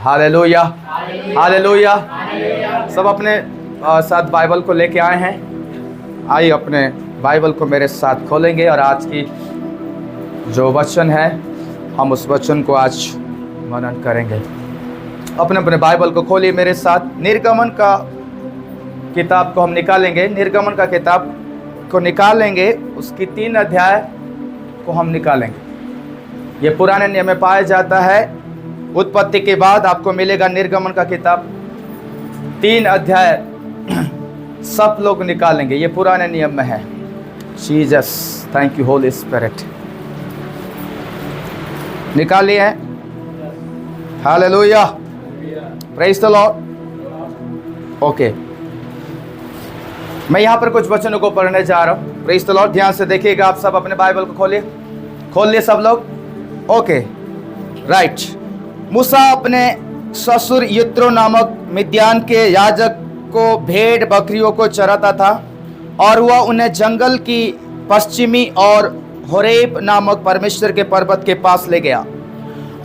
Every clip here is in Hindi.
Hallelujah, hallelujah. सब अपने साथ बाइबल को लेके आए हैं। आइए अपने बाइबल को मेरे साथ खोलेंगे और आज की जो वचन है हम उस वचन को आज मनन करेंगे। अपने अपने बाइबल को खोलिए मेरे साथ। निर्गमन का किताब को हम निकालेंगे। निर्गमन का किताब को निकालेंगे, उसकी 3 अध्याय को हम निकालेंगे। ये पुराने नियम में पाया जाता है। उत्पत्ति के बाद आपको मिलेगा निर्गमन का किताब 3 अध्याय सब लोग निकालेंगे। ये पुराने नियम में है। Jesus, thank you Holi spirit. निकालिए हैं। Hallelujah, praise the Lord. Okay, मैं यहाँ पर कुछ वचनों को पढ़ने जा रहा हूँ। Praise the Lord. ध्यान से देखिएगा। आप सब अपने बाइबल को खोलिए। खोल लिए सब लोग? Okay, right. मूसा अपने ससुर यित्रो नामक मिद्यान के याजक को भेड़ बकरियों को चराता था और वह उन्हें जंगल की पश्चिमी और होरेब नामक परमेश्वर के पर्वत के पास ले गया।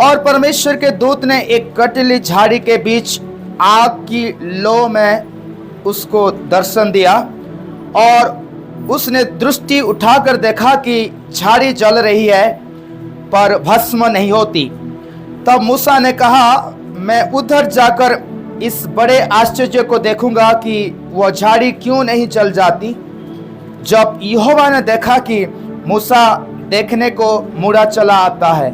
और परमेश्वर के दूत ने एक कटीली झाड़ी के बीच आग की लौ में उसको दर्शन दिया और उसने दृष्टि उठाकर देखा कि झाड़ी जल रही है पर भस्म नहीं होती। तब मूसा ने कहा, मैं उधर जाकर इस बड़े आश्चर्य को देखूंगा कि वह झाड़ी क्यों नहीं जल जाती। जब यहोवा ने देखा कि मूसा देखने को मुड़ा चला आता है,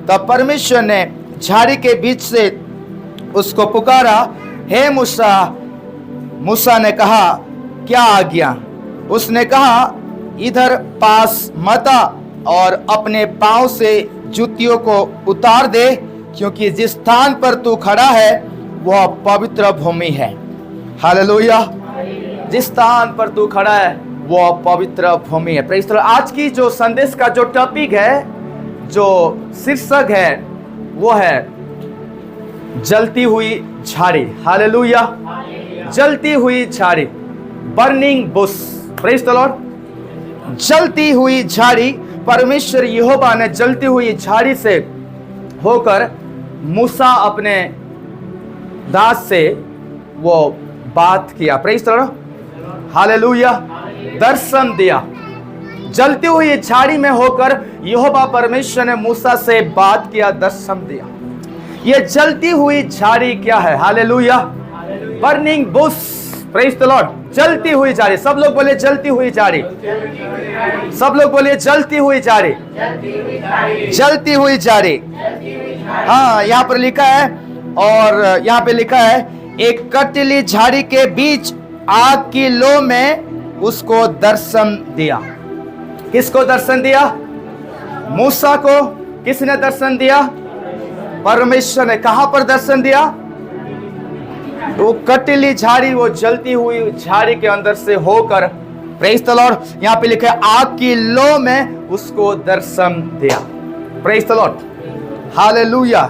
तब परमेश्वर ने झाड़ी के बीच से उसको पुकारा, हे मूसा। मूसा ने कहा, क्या आज्ञा? उसने कहा, इधर पास मत आ और अपने पांव से जूतियों को उतार दे, क्योंकि जिस स्थान पर तू खड़ा है वह पवित्र भूमि है। हालेलुया। जिस स्थान पर तू खड़ा है वह पवित्र भूमि है। Praise the Lord. आज की जो संदेश का जो टॉपिक है, जो शीर्षक है, वो है जलती हुई झाड़ी। हालेलुया। जलती हुई झाड़ी, burning Bush. Praise the Lord. जलती हुई झाड़ी। परमेश्वर यहोवा ने जलती हुई झाड़ी से होकर मूसा अपने दास से वो बात किया। Praise the lord. हालेलुया। दर्शन दिया। जलती हुई झाड़ी में होकर यहोवा परमेश्वर ने मूसा से बात किया, दर्शन दिया। ये जलती हुई झाड़ी क्या है? Hallelujah. Burning Bush. Praise the Lord. जलती हुई झाड़ी। सब लोग बोले जलती हुई झाड़ी। सब लोग बोले जलती हुई झाड़ी। जलती हुई झाड़ी। हाँ, यहाँ पर लिखा है और यहाँ पे लिखा है, एक कटीली झाड़ी के बीच आग की लौ में उसको दर्शन दिया। किसको दर्शन दिया? मूसा को। किसने दर्शन दिया? परमेश्वर ने। कहां पर दर्शन दिया? वो कटीली झाड़ी, वो जलती हुई झाड़ी के अंदर से होकर, प्रेज़ द लॉर्ड, यहाँ पे लिखा है आग की लौ में उसको दर्शन दिया। Praise the lord. हालेलुया।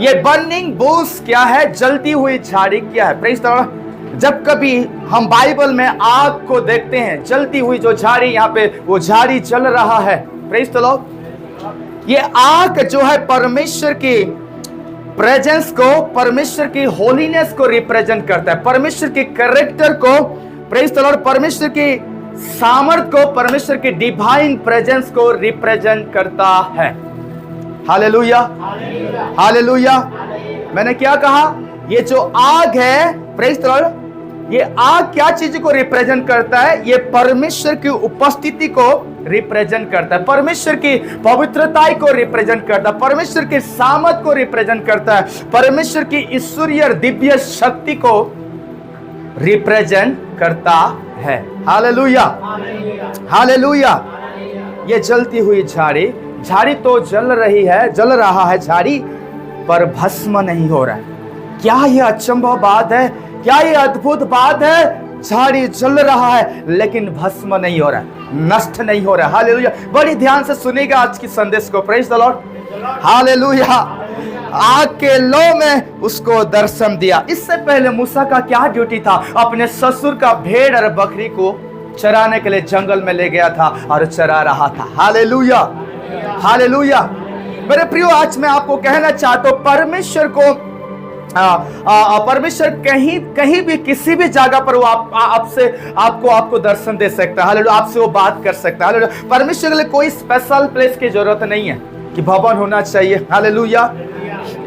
ये बर्निंग बुश क्या है? जलती हुई झाड़ी क्या है? Praise the Lord. जब कभी हम बाइबल में आग को देखते हैं, जलती हुई जो झाड़ी, यहाँ पे वो झाड़ी जल रहा है। Praise the Lord. ये आग जो है परमेश्वर की प्रेजेंस को, परमेश्वर की होलीनेस को रिप्रेजेंट करता है, परमेश्वर के कैरेक्टर को, प्रेज़ द लॉर्ड, परमेश्वर की सामर्थ को, परमेश्वर की डिवाइन प्रेजेंस को रिप्रेजेंट करता है। हालेलुया। हालेलुया। मैंने क्या कहा? ये जो आग है, प्रेज़ द लॉर्ड, ये आग क्या चीज को रिप्रेजेंट करता है? ये परमेश्वर की उपस्थिति को रिप्रेजेंट करता है, परमेश्वर की पवित्रता को रिप्रेजेंट करता है, परमेश्वर की सामर्थ को रिप्रेजेंट करता है, परमेश्वर की ईश्वरीय दिव्य शक्ति को रिप्रेजेंट करता है। हालेलुया। हालेलुया। ये जलती हुई झाड़ी, झाड़ी तो जल रही है, जल रहा है झाड़ी, पर भस्म नहीं हो रहा है। क्या ये अचंभव बात है? क्या ये अद्भुत बात है? झाड़ी जल रहा है लेकिन भस्म नहीं हो रहा है, नष्ट नहीं हो रहा है। हालेलुया। बड़ी ध्यान से सुनेगा आज की संदेश को। Praise the lord. हालेलुया। आग के लौ में उसको दर्शन दिया। इससे पहले मूसा का क्या ड्यूटी था? अपने ससुर का भेड़ और बकरी को चराने के लिए जंगल में ले गया था और चरा रहा था। हालेलुया। हालेलुया। मेरे प्रियो, आज मैं आपको कहना चाहता हूं, परमेश्वर को परमेश्वर कहीं कहीं भी किसी भी जगह पर वो आपको दर्शन दे सकता है। हालेलुया। आपसे वो बात कर सकता है। हालेलुया। परमेश्वर के लिए कोई स्पेशल प्लेस की जरूरत नहीं है कि भवन होना चाहिए। हालेलुया।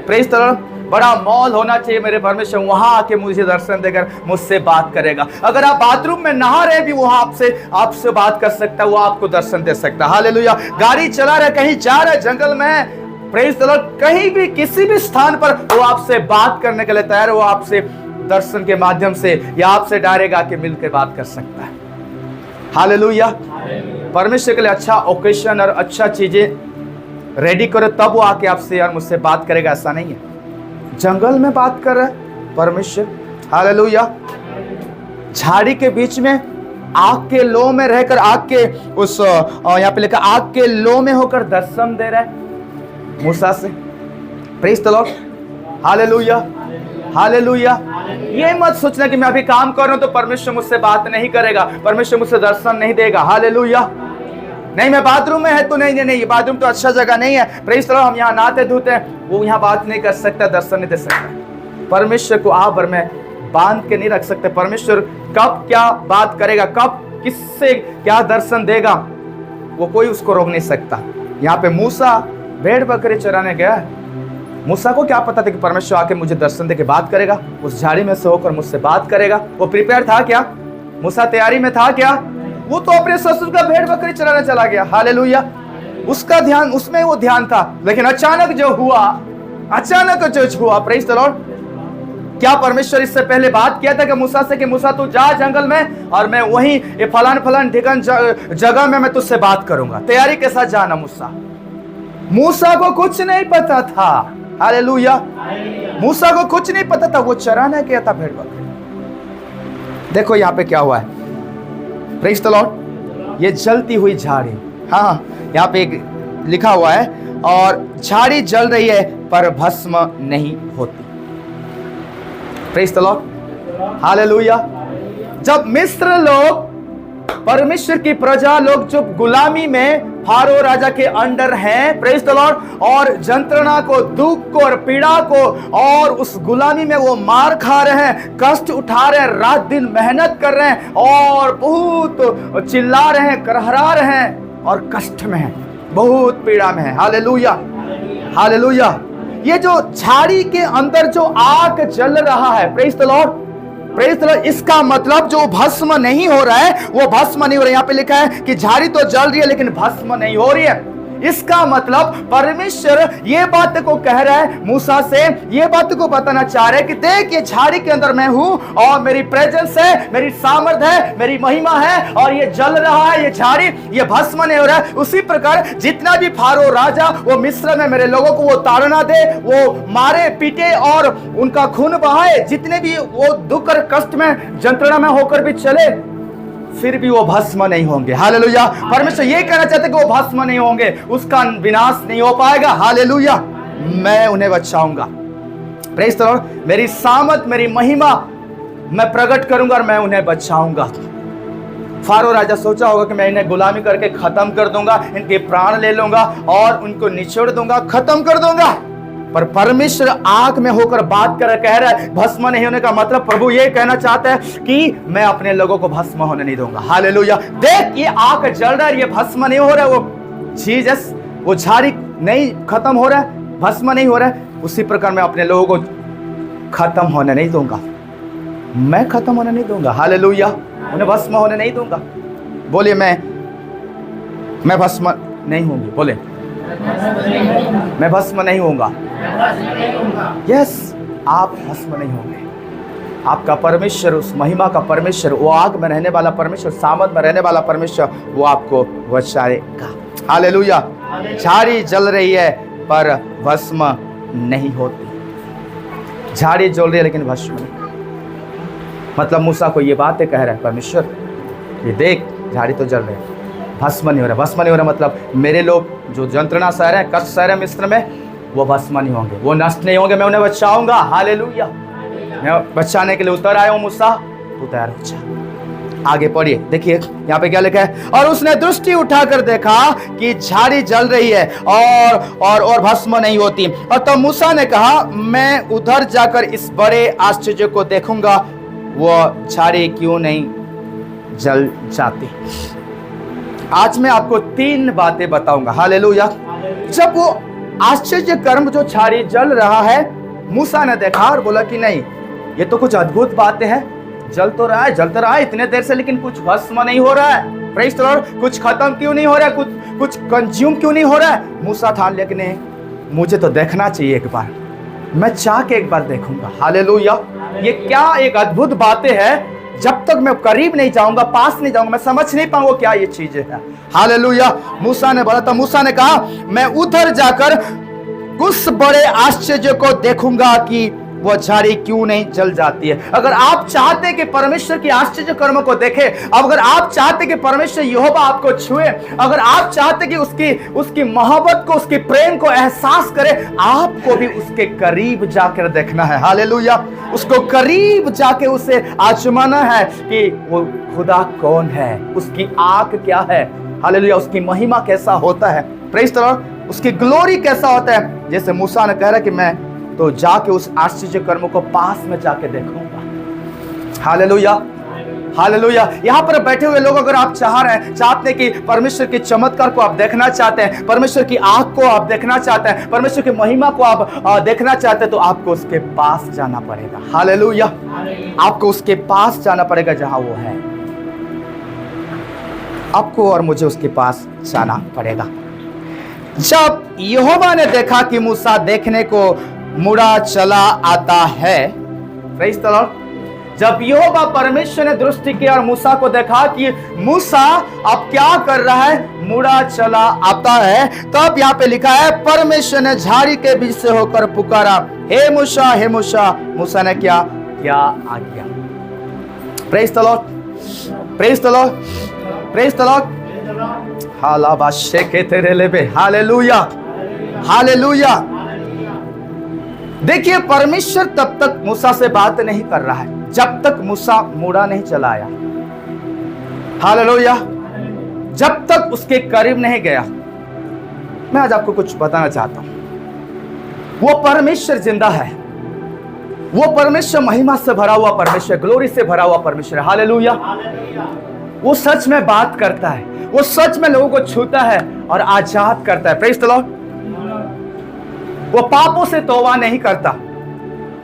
Praise the Lord. बड़ा मॉल होना चाहिए मेरे परमेश्वर, वहां आके मुझे दर्शन देकर मुझसे बात करेगा। अगर आप बाथरूम में नहा रहे भी वहां आपसे बात कर सकता है, वो आपको दर्शन दे सकता है। हालेलुया। गाड़ी चला रहे, कहीं जा रहे, जंगल में, प्रेज द लॉर्ड, कहीं भी किसी भी स्थान पर वो आपसे बात करने के लिए तैयार है। वो आपसे दर्शन के माध्यम से या आपसे डायरेक्ट आके मिलकर बात कर सकता है। हालेलुया। परमेश्वर के लिए अच्छा ओकेशन और अच्छा चीजें रेडी करो, तब वो आके आपसे और मुझसे बात करेगा, ऐसा नहीं है। जंगल में बात कर रहा है परमेश्वर। हालेलुया। झाड़ी के बीच में आग के लो में रहकर, आग के उस यहाँ पे लिखा आग के लो में होकर दर्शन दे रहा है मूसा से। Praise the lord. Hallelujah. Hallelujah. ये मत सोचना कि मैं अभी काम कर रहा हूं तो परमेश्वर मुझसे बात नहीं करेगा, परमेश्वर मुझसे दर्शन नहीं देगा। हालेलुया। नहीं, मैं बाथरूम में है तो नहीं, ये बाथरूम तो अच्छा जगह नहीं है। Praise the Lord. हम यहाँ नहाते धोते हैं, वो यहाँ बात नहीं कर सकता, दर्शन नहीं दे सकता। परमेश्वर को आप और मैं बांध के नहीं रख सकते। परमेश्वर कब क्या बात करेगा, कब किससे क्या दर्शन देगा, वो कोई उसको रोक नहीं सकता। यहाँ पे मूसा भेड़ बकरी चराने गया। मूसा को क्या पता था कि परमेश्वर आके मुझे दर्शन दे के बात करेगा, उस झाड़ी में से होकर मुझसे बात करेगा। वो प्रिपेयर था क्या? मूसा तैयारी में था क्या? वो तो अपने ससुर का भेड़ बकरी चराने चला गया। हालेलुया। उसका ध्यान उसमें, वो ध्यान था। लेकिन अचानक जो हुआ, प्रेज द लॉर्ड, क्या परमेश्वर इससे पहले बात किया था कि मूसा से कि मूसा तू जा जंगल में और मैं वहीं फलान ठिकान जगह में मैं तुझसे बात करूंगा। तैयारी के साथ जाना। मूसा को कुछ नहीं पता था। हालेलुया। मूसा को कुछ नहीं पता था, वो चराने गया था भेड़ बकरी। देखो यहाँ पे क्या हुआ है। Praise the Lord. ये जलती हुई झाड़ी, हाँ यहाँ पे लिखा हुआ है, और झाड़ी जल रही है पर भस्म नहीं होती। Praise the lord. हालेलुया। जब मिस्र लोग, परमेश्वर की प्रजा लोग जो गुलामी में फारो राजा के अंडर हैं, प्रेज द लॉर्ड, और जंत्रणा को, दुख को और पीड़ा को, और उस गुलामी में वो मार खा रहे हैं, कष्ट उठा रहे हैं, रात दिन मेहनत कर रहे हैं और बहुत चिल्ला रहे हैं, करहरा रहे हैं और कष्ट में हैं, बहुत पीड़ा में है। हालेलुया। हालेलुया। ये जो झाड़ी के अंदर जो आग जल रहा है, praise the lord, praise the Lord, इसका मतलब जो भस्म नहीं हो रहा है, वो भस्म नहीं हो रहा है। यहाँ पे लिखा है कि झाड़ी तो जल रही है लेकिन भस्म नहीं हो रही है। इसका मतलब परमेश्वर ये बात को कह रहा है मूसा से, ये बात को बताना चाह रहा है कि देख, ये झाड़ी के अंदर मैं हूं और मेरी प्रेजेंस है, मेरी सामर्थ है, मेरी महिमा है, और ये जल रहा है, ये झाड़ी, ये भस्म नहीं हो रहा है। उसी प्रकार जितना भी फारो राजा वो मिस्र में मेरे लोगों को वो ताड़ना दे, वो मारे पीटे और उनका खून बहाए, जितने भी वो दुख और कष्ट में, जंत्रणा में होकर भी चले, फिर भी वो भस्म नहीं होंगे। हालेलुया। परमेश्वर ये कहना चाहते कि वो भस्म नहीं होंगे, उसका विनाश नहीं हो पाएगा। हालेलुया। मैं उन्हें बचाऊंगा। Praise the Lord. मेरी सामर्थ, मेरी महिमा मैं प्रकट करूंगा और मैं उन्हें बचाऊंगा। फारो राजा सोचा होगा कि मैं इन्हें गुलामी करके खत्म कर दूंगा, इनके प्राण ले लूंगा और उनको निचोड़ दूंगा, खत्म कर दूंगा। पर परमेश्वर आग में होकर बात कर कह रहा है भस्म नहीं होने का मतलब प्रभु ये कहना चाहता है कि मैं अपने लोगों को भस्म होने नहीं दूंगा। हालेलुया। देख, ये आग जल रहा है, ये भस्म नहीं हो रहा है, वो जीसस, वो झाड़ी नहीं खत्म हो रहा है, भस्म नहीं हो रहा है। उसी प्रकार मैं अपने लोगों को खत्म होने नहीं दूंगा, मैं खत्म होने नहीं दूंगा। हालेलुया। उन्हें भस्म होने नहीं दूंगा। बोलिए, मैं भस्म नहीं होंगी। बोले, मैं भस्म नहीं होऊंगा। यस, आप भस्म नहीं होंगे। आपका परमेश्वर, उस महिमा का परमेश्वर, वो आग में रहने वाला परमेश्वर, सामर्थ में रहने वाला परमेश्वर, वो आपको बचाएगा। हालेलुया। झाड़ी जल रही है पर भस्म नहीं होती। झाड़ी जल रही है लेकिन भस्म नहीं। मतलब मूसा को ये बातें कह रहा है परमेश्वर, ये देख, झाड़ी तो जल रही है, भस्म नहीं हो रहा। भस्म नहीं हो रहा मतलब मेरे लोग जो जंत्रणा सह रहे हैं, कष्ट सह रहे हैं मिस्र में, वो भस्म नहीं होंगे, वो नष्ट नहीं होंगे। मैं उन्हें बचाऊंगा। हालेलुया। मैं बचाने के लिए उतर आया हूं। मूसा, तू तैयार हो जा। आगे पढ़िए, देखिए यहाँ पे क्या लिखा है। और उसने दृष्टि उठाकर देखा कि झाड़ी जल रही है और भस्म नहीं होती। और तब मूसा ने कहा, मैं उधर जाकर इस बड़े आश्चर्य को देखूंगा, वो झाड़ी क्यों नहीं जल जाती। आज मैं आपको 3 बातें बताऊंगा। हालेलुया। जब वो आश्चर्य कर्म जो झाड़ी जल रहा है, मूसा ने देखा और बोला कि नहीं, ये तो कुछ अद्भुत बातें हैं, जल तो रहा है, जलता रहा है इतने देर से, लेकिन कुछ भस्म नहीं हो रहा है। Praise the Lord. कुछ खत्म क्यों नहीं हो रहा है, कुछ कंज्यूम क्यों नहीं हो रहा है। मूसा ठान लिया कि नहीं, मुझे तो देखना चाहिए एक बार, मैं चाह के एक बार देखूंगा। हालेलुया। ये क्या एक अद्भुत बातें है। जब तक मैं करीब नहीं जाऊंगा, पास नहीं जाऊंगा, मैं समझ नहीं पाऊंगा क्या ये चीजें हैं। हालेलुया। मूसा ने बोला, तो मूसा ने कहा, मैं उधर जाकर उस बड़े आश्चर्य को देखूंगा कि वो झाड़ी क्यों नहीं जल जाती है। अगर आप चाहते हैं कि परमेश्वर की आश्चर्य कर्मों को देखें, अगर आप चाहते हैं कि परमेश्वर यहोवा आपको छुए, अगर आप चाहते हैं कि उसकी मोहब्बत को, उसके प्रेम को एहसास करे, आपको भी उसके करीब जाकर देखना है। हालेलुया। उसको करीब जाके उसे आजमाना है कि वो खुदा कौन है, उसकी आंख क्या है। हालेलुया। उसकी महिमा कैसा होता है। Praise the Lord. उसकी ग्लोरी कैसा होता है। जैसे मूसा ने कह रहा कि मैं तो जाके उस आश्चर्य कर्म को पास में जाके देखूंगा। हालेलुया। हालेलुया। यहाँ पर बैठे हुए लोग, अगर आप चाहते हैं कि परमेश्वर के चमत्कार को आप देखना चाहते हैं, परमेश्वर की आंख को आप देखना चाहते हैं, परमेश्वर की महिमा को आप देखना चाहते हैं, तो आपको उसके पास जाना पड़ेगा। हालेलुया। आपको उसके पास जाना पड़ेगा जहां वो है। आपको और मुझे उसके पास जाना पड़ेगा। जब यहोवा ने देखा कि मूसा देखने को मुड़ा चला आता है, प्रेज़ द लॉर्ड। जब यहोवा परमेश्वर ने दृष्टि की और मूसा को देखा कि मूसा अब क्या कर रहा है, मुड़ा चला आता है, तब यहाँ पे लिखा है, परमेश्वर ने झाड़ी के बीच से होकर पुकारा, हे मूसा, हे मूसा। मूसा ने क्या आज्ञा। Praise the lord. Praise the lord. Praise the lord. हालाबाशे के तेरे लेबे। हालेलुया। हालेलुया। देखिए, परमेश्वर तब तक मूसा से बात नहीं कर रहा है जब तक मूसा मुड़ा नहीं चला आया। हालेलुया। जब तक उसके करीब नहीं गया। मैं आज आपको कुछ बताना चाहता हूं। वो परमेश्वर जिंदा है। वो परमेश्वर महिमा से भरा हुआ परमेश्वर, ग्लोरी से भरा हुआ परमेश्वर। हालेलुया। वो सच में बात करता है, वो सच में लोगों को छूता है और आजाद करता है। Praise the Lord. वो पापों से तौबा नहीं करता।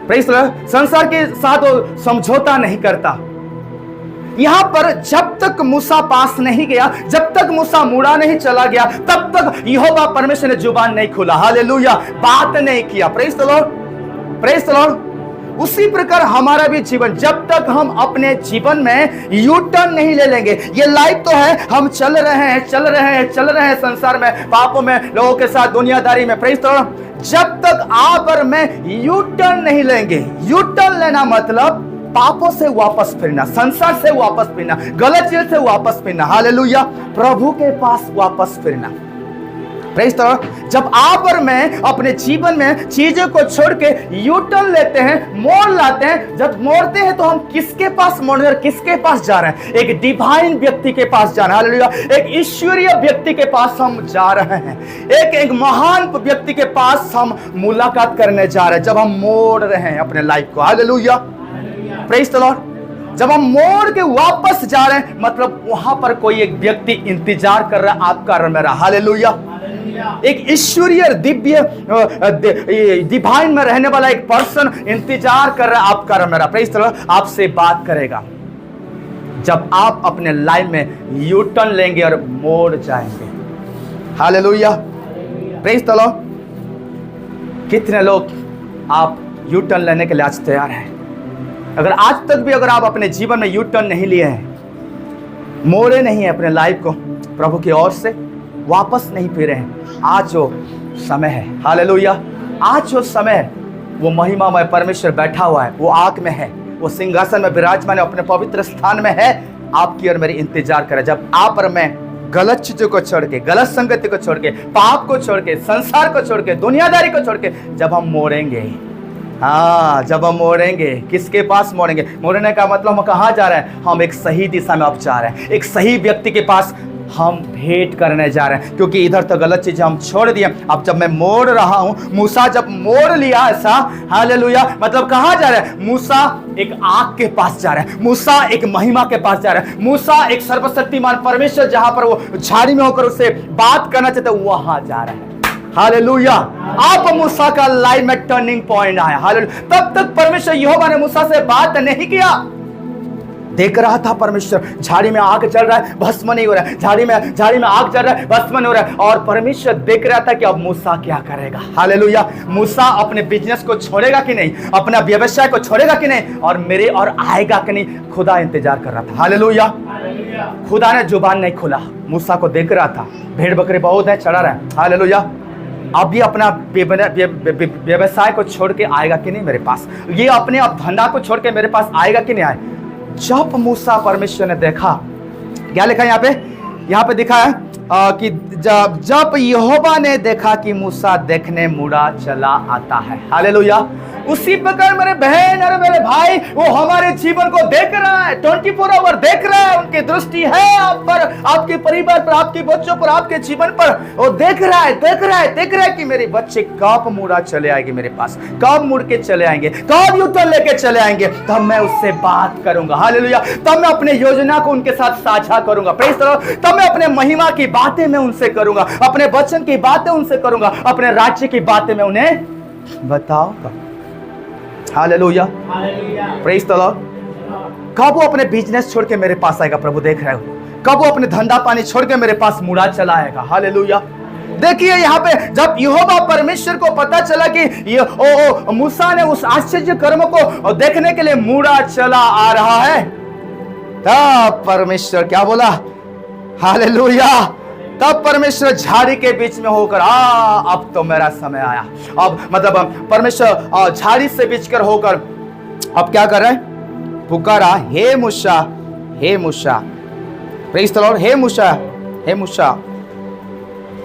Praise the Lord. संसार के साथ वो समझौता नहीं करता। यहां पर जब तक मूसा पास नहीं गया, जब तक मूसा मुड़ा नहीं चला गया, तब तक यहोवा परमेश्वर ने जुबान नहीं खोला। हालेलुया। बात नहीं किया। Praise the lord. Praise the Lord. उसी प्रकार हमारा भी जीवन, जब तक हम अपने जीवन में यू टर्न नहीं ले लेंगे, ये लाइफ तो है, हम चल रहे हैं संसार में, पापों में, लोगों के साथ, दुनियादारी में। Praise the Lord. जब तक आप और मैं यू टर्न नहीं लेंगे, यू टर्न लेना मतलब पापों से वापस फिरना, संसार से वापस फिरना, गलत चीज से वापस फिरना। हालेलुया। प्रभु के पास वापस फिरना। Praise the Lord. जब आप और मैं अपने जीवन में चीजों को छोड़ के यू टर्न लेते हैं, मोड़ लाते हैं, जब मोड़ते हैं तो हम किसके पास मोड़ रहे हैं, किसके पास जा रहे हैं? एक डिवाइन व्यक्ति के पास जा रहे हैं। हालेलुया। एक ईश्वरीय व्यक्ति के पास हम जा रहे हैं। एक महान व्यक्ति के पास हम मुलाकात करने जा रहे हैं जब हम मोड़ रहे हैं अपने लाइफ को। हालेलुया। Praise the Lord. जब हम मोड़ के वापस जा रहे हैं, मतलब वहां पर कोई एक व्यक्ति इंतजार कर रहा है आपका और मेरा। हालेलुया। एक ईश्वरीय दिव्य डिवाइन में रहने वाला एक पर्सन इंतजार कर रहा है आपका और मेरा। Praise the Lord. आपसे बात करेगा जब आप अपने लाइफ में यू टर्न लेंगे और मोड़ जाएंगे। हालेलुया। Praise the Lord. कितने लोग आप यू टर्न लेने के लिए आज तैयार हैं? अगर आज तक भी अगर आप अपने जीवन में यू टर्न नहीं लिए हैं, मोड़े नहीं है अपने लाइफ को प्रभु की ओर से, वापस नहीं फिरे हैं, आज जो समय है। हालेलुया। आज जो समय है, वो महिमामय परमेश्वर बैठा हुआ है, वो आग में है, वो सिंहासन में विराजमान है, अपने पवित्र स्थान में है, आपकी और मेरी इंतजार करे। जब आप और मैं गलत चीजों को छोड़ के, गलत संगति को छोड़ के, पाप को छोड़ के, संसार को छोड़ के, दुनियादारी को छोड़ के जब हम मोड़ेंगे, हाँ, जब हम मोड़ेंगे, किसके पास मोड़ेंगे? मोड़ने का मतलब हम कहाँ जा रहे हैं? हम एक सही दिशा में अब जा रहे हैं, एक सही व्यक्ति के पास हम भेंट करने जा रहे हैं, क्योंकि इधर तो गलत चीजें हम छोड़ दिए। अब जब मैं मोड़ रहा हूं, मूसा जब मोड़ लिया ऐसा, हालेलुया, मतलब कहां जा रहे हैं? मूसा एक आग के पास जा रहा है, मूसा एक महिमा के पास जा रहा है, मूसा एक सर्वशक्तिमान परमेश्वर जहां पर वो झाड़ी में होकर उससे बात करना चाहते वहां जा रहा है। हालेलुया। आप मूसा का लाइफ में टर्निंग पॉइंट आया। हालेलुया। तब तक परमेश्वर यहोवा ने मूसा से बात नहीं किया। देख रहा था परमेश्वर, झाड़ी में आग चल रहा है, भस्म नहीं हो रहा है, झाड़ी में आग चल रहा है, भस्म नहीं हो रहा है, और परमेश्वर देख रहा था कि अब मूसा क्या करेगा। हालेलुया। मूसा अपने बिजनेस को छोड़ेगा कि नहीं, अपना व्यवसाय को छोड़ेगा कि नहीं, और मेरे और आएगा कि नहीं, खुदा इंतजार कर रहा था। हालेलुया। खुदा ने जुबान नहीं खोला, मूसा को देख रहा था, भेड़ बकरे बहुत है, चढ़ा रहा है। हालेलुया। अब ये अपना व्यवसाय को छोड़ के आएगा कि नहीं मेरे पास, ये अपने अब धंधा को छोड़ के मेरे पास आएगा कि नहीं आए। जब मूसा परमेश्वर ने देखा, क्या लिखा है यहाँ पे दिखा है कि जब यहोवा ने देखा कि मूसा देखने मुड़ा चला आता है। हालेलुया। उसी प्रकार मेरे बहन और मेरे भाई, वो हमारे जीवन को देख रहा है, 24 आवर देख रहा है, उनकी दृष्टि है आप पर, आपके परिवार पर, आपके बच्चों पर, आपके जीवन पर। वो देख रहा है कि मेरे बच्चे कब मुड़ा चले आएंगे मेरे पास, कब मुड़ के चले आएंगे, कब यूटर्न लेके चले आएंगे, तब मैं उससे बात करूंगा। हालेलुया। तब मैं अपने योजना को उनके साथ साझा करूंगा। Praise the Lord. तब मैं अपने महिमा की बातें मैं उनसे करूंगा, अपने वचन की बातें उनसे करूंगा, अपने राज्य की बातें मैं उन्हें बताऊंगा। हालेलुया। Praise the Lord. कब वो अपने बिजनेस छोड़ के मेरे पास आएगा, प्रभु देख रहे हो, कब वो अपने धंधा पानी छोड़ के मेरे पास मुड़ा चला आएगा। हालेलुया। देखिए यहाँ पे जब यहोवा परमेश्वर को पता चला कि ये मूसा ने उस आश्चर्य कर्म को देखने के लिए मुड़ा चला आ रहा है, तब परमेश्वर क्या बोला? हालेलुया। तब परमेश्वर झाड़ी के बीच में होकर अब तो मेरा समय आया। अब मतलब परमेश्वर झाड़ी से बीचकर होकर अब क्या कर रहे हैं? पुकारा, हे मूसा, हे मूसा। Praise the lord. हे मूसा, हे मूसा।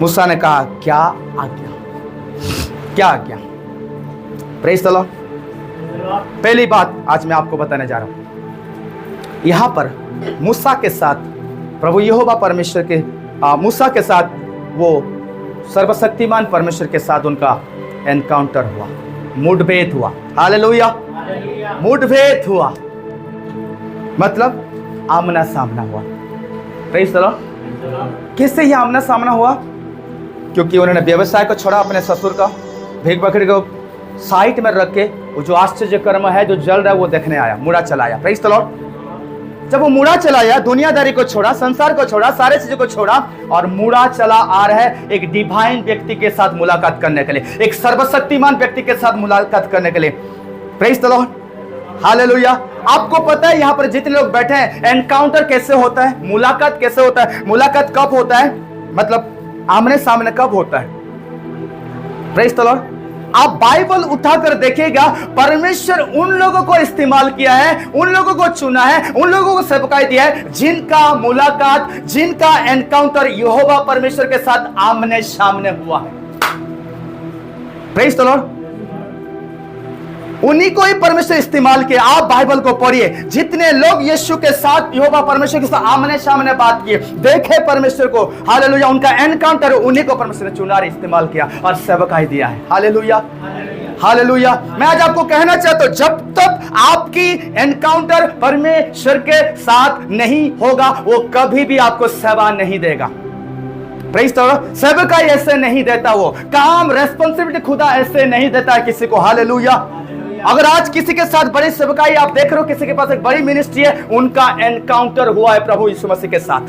मूसा ने कहा, क्या आज्ञा, क्या आज्ञा? Praise the lord. पहली बात आज मैं आपको बताने जा रहा हूं, यहां पर मूसा के साथ प्रभु यहोवा परमेश्वर के मूसा के साथ वो सर्वशक्तिमान परमेश्वर के साथ उनका एनकाउंटर हुआ, मुठभेड़ हुआ। हालेलुया। मुठभेड़ हुआ मतलब आमना सामना हुआ। Praise the Lord. किससे ये आमना सामना हुआ? क्योंकि उन्होंने व्यवसाय को छोड़ा, अपने ससुर का, भेड़ बकरी को साइड में रख के वो जो आश्चर्य कर्म है जो जल रहा है वो देखने आया, मुड़ा चला आया। Praise the Lord. जब वो मुड़ा चला आया, दुनियादारी को छोड़ा, संसार को छोड़ा, सारे चीजों को छोड़ा और मुड़ा चला आ रहा है एक डिवाइन व्यक्ति के साथ मुलाकात करने के लिए, एक सर्वशक्तिमान व्यक्ति के साथ मुलाकात करने के लिए। Praise the lord. हालेलुया। आपको पता है यहाँ पर जितने लोग बैठे हैं, एनकाउंटर कैसे होता है, मुलाकात कैसे होता है, मुलाकात कब होता है, मतलब आमने सामने कब होता है? Praise the Lord. आप बाइबल उठाकर देखिएगा, परमेश्वर उन लोगों को इस्तेमाल किया है, उन लोगों को चुना है, उन लोगों को सेवकाई दिया है जिनका मुलाकात, जिनका एनकाउंटर यहोवा परमेश्वर के साथ आमने सामने हुआ है। Praise the Lord. उन्हीं को ही परमेश्वर इस्तेमाल किया। आप बाइबल को पढ़िए, जितने लोग यीशु के साथ, यहोवा परमेश्वर के साथ आमने सामने बात किए, देखे परमेश्वर को, हालेलुया, उनका एनकाउंटर, उन्हीं को परमेश्वर ने चुना, इस्तेमाल किया और सेवकाई दिया है। हालेलुया। हालेलुया। मैं आज आपको कहना चाहता हूं, जब तक आपकी एनकाउंटर परमेश्वर के साथ नहीं होगा, वो कभी भी आपको सेवा नहीं देगा। Praise the Lord. सेवकाई ऐसे नहीं देता, वो काम, रेस्पॉन्सिबिलिटी खुदा ऐसे नहीं देता है किसी को। हालेलुया। अगर आज किसी के साथ बड़ी सेवकाई आप देख रहे हो, किसी के पास एक बड़ी मिनिस्ट्री है, उनका एनकाउंटर हुआ है प्रभु यीशु मसीह के साथ।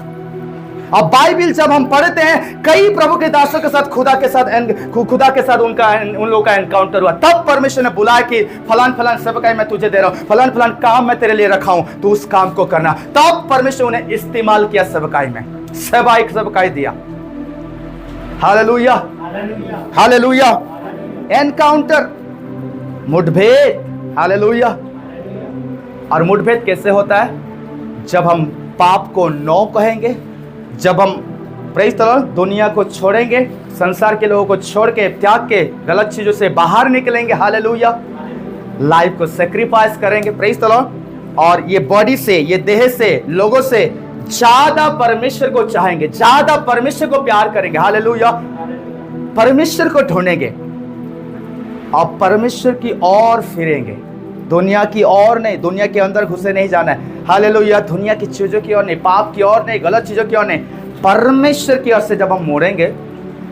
अब बाइबल जब हम पढ़ते हैं, कई प्रभु के दासों के साथ, खुदा के साथ उन लोगों का एनकाउंटर हुआ। तब परमेश्वर ने बुलाया कि फलान फलान सेवकाई मैं तुझे दे रहा हूं, फलान फलान काम मैं तेरे लिए रखा हूं, तू उस काम को करना। तब परमेश्वर उन्हें इस्तेमाल किया सेवकाई में, सेवकाई दिया। हालेलुया। हालेलुया। एनकाउंटर, मुठभेड़। हालेलुया। और मुठभेड़ कैसे होता है? जब हम पाप को नो कहेंगे, जब हम प्रेज़ द लॉर्ड दुनिया को छोड़ेंगे, संसार के लोगों को छोड़ के, त्याग के, गलत चीजों से बाहर निकलेंगे। हालेलुया। लाइफ को सेक्रीफाइस करेंगे, प्रेज द लॉर्ड, और ये बॉडी से, ये देह से, लोगों से ज्यादा परमेश्वर को चाहेंगे, ज्यादा परमेश्वर को प्यार करेंगे। हालेलुया। परमेश्वर को ढूंढेंगे और परमेश्वर की ओर फिरेंगे, दुनिया की ओर नहीं, दुनिया के अंदर घुसे नहीं जाना है। हालेलुया। दुनिया की चीजों की ओर नहीं, पाप की ओर नहीं, गलत चीजों की ओर नहीं, परमेश्वर की ओर से जब हम मुड़ेंगे,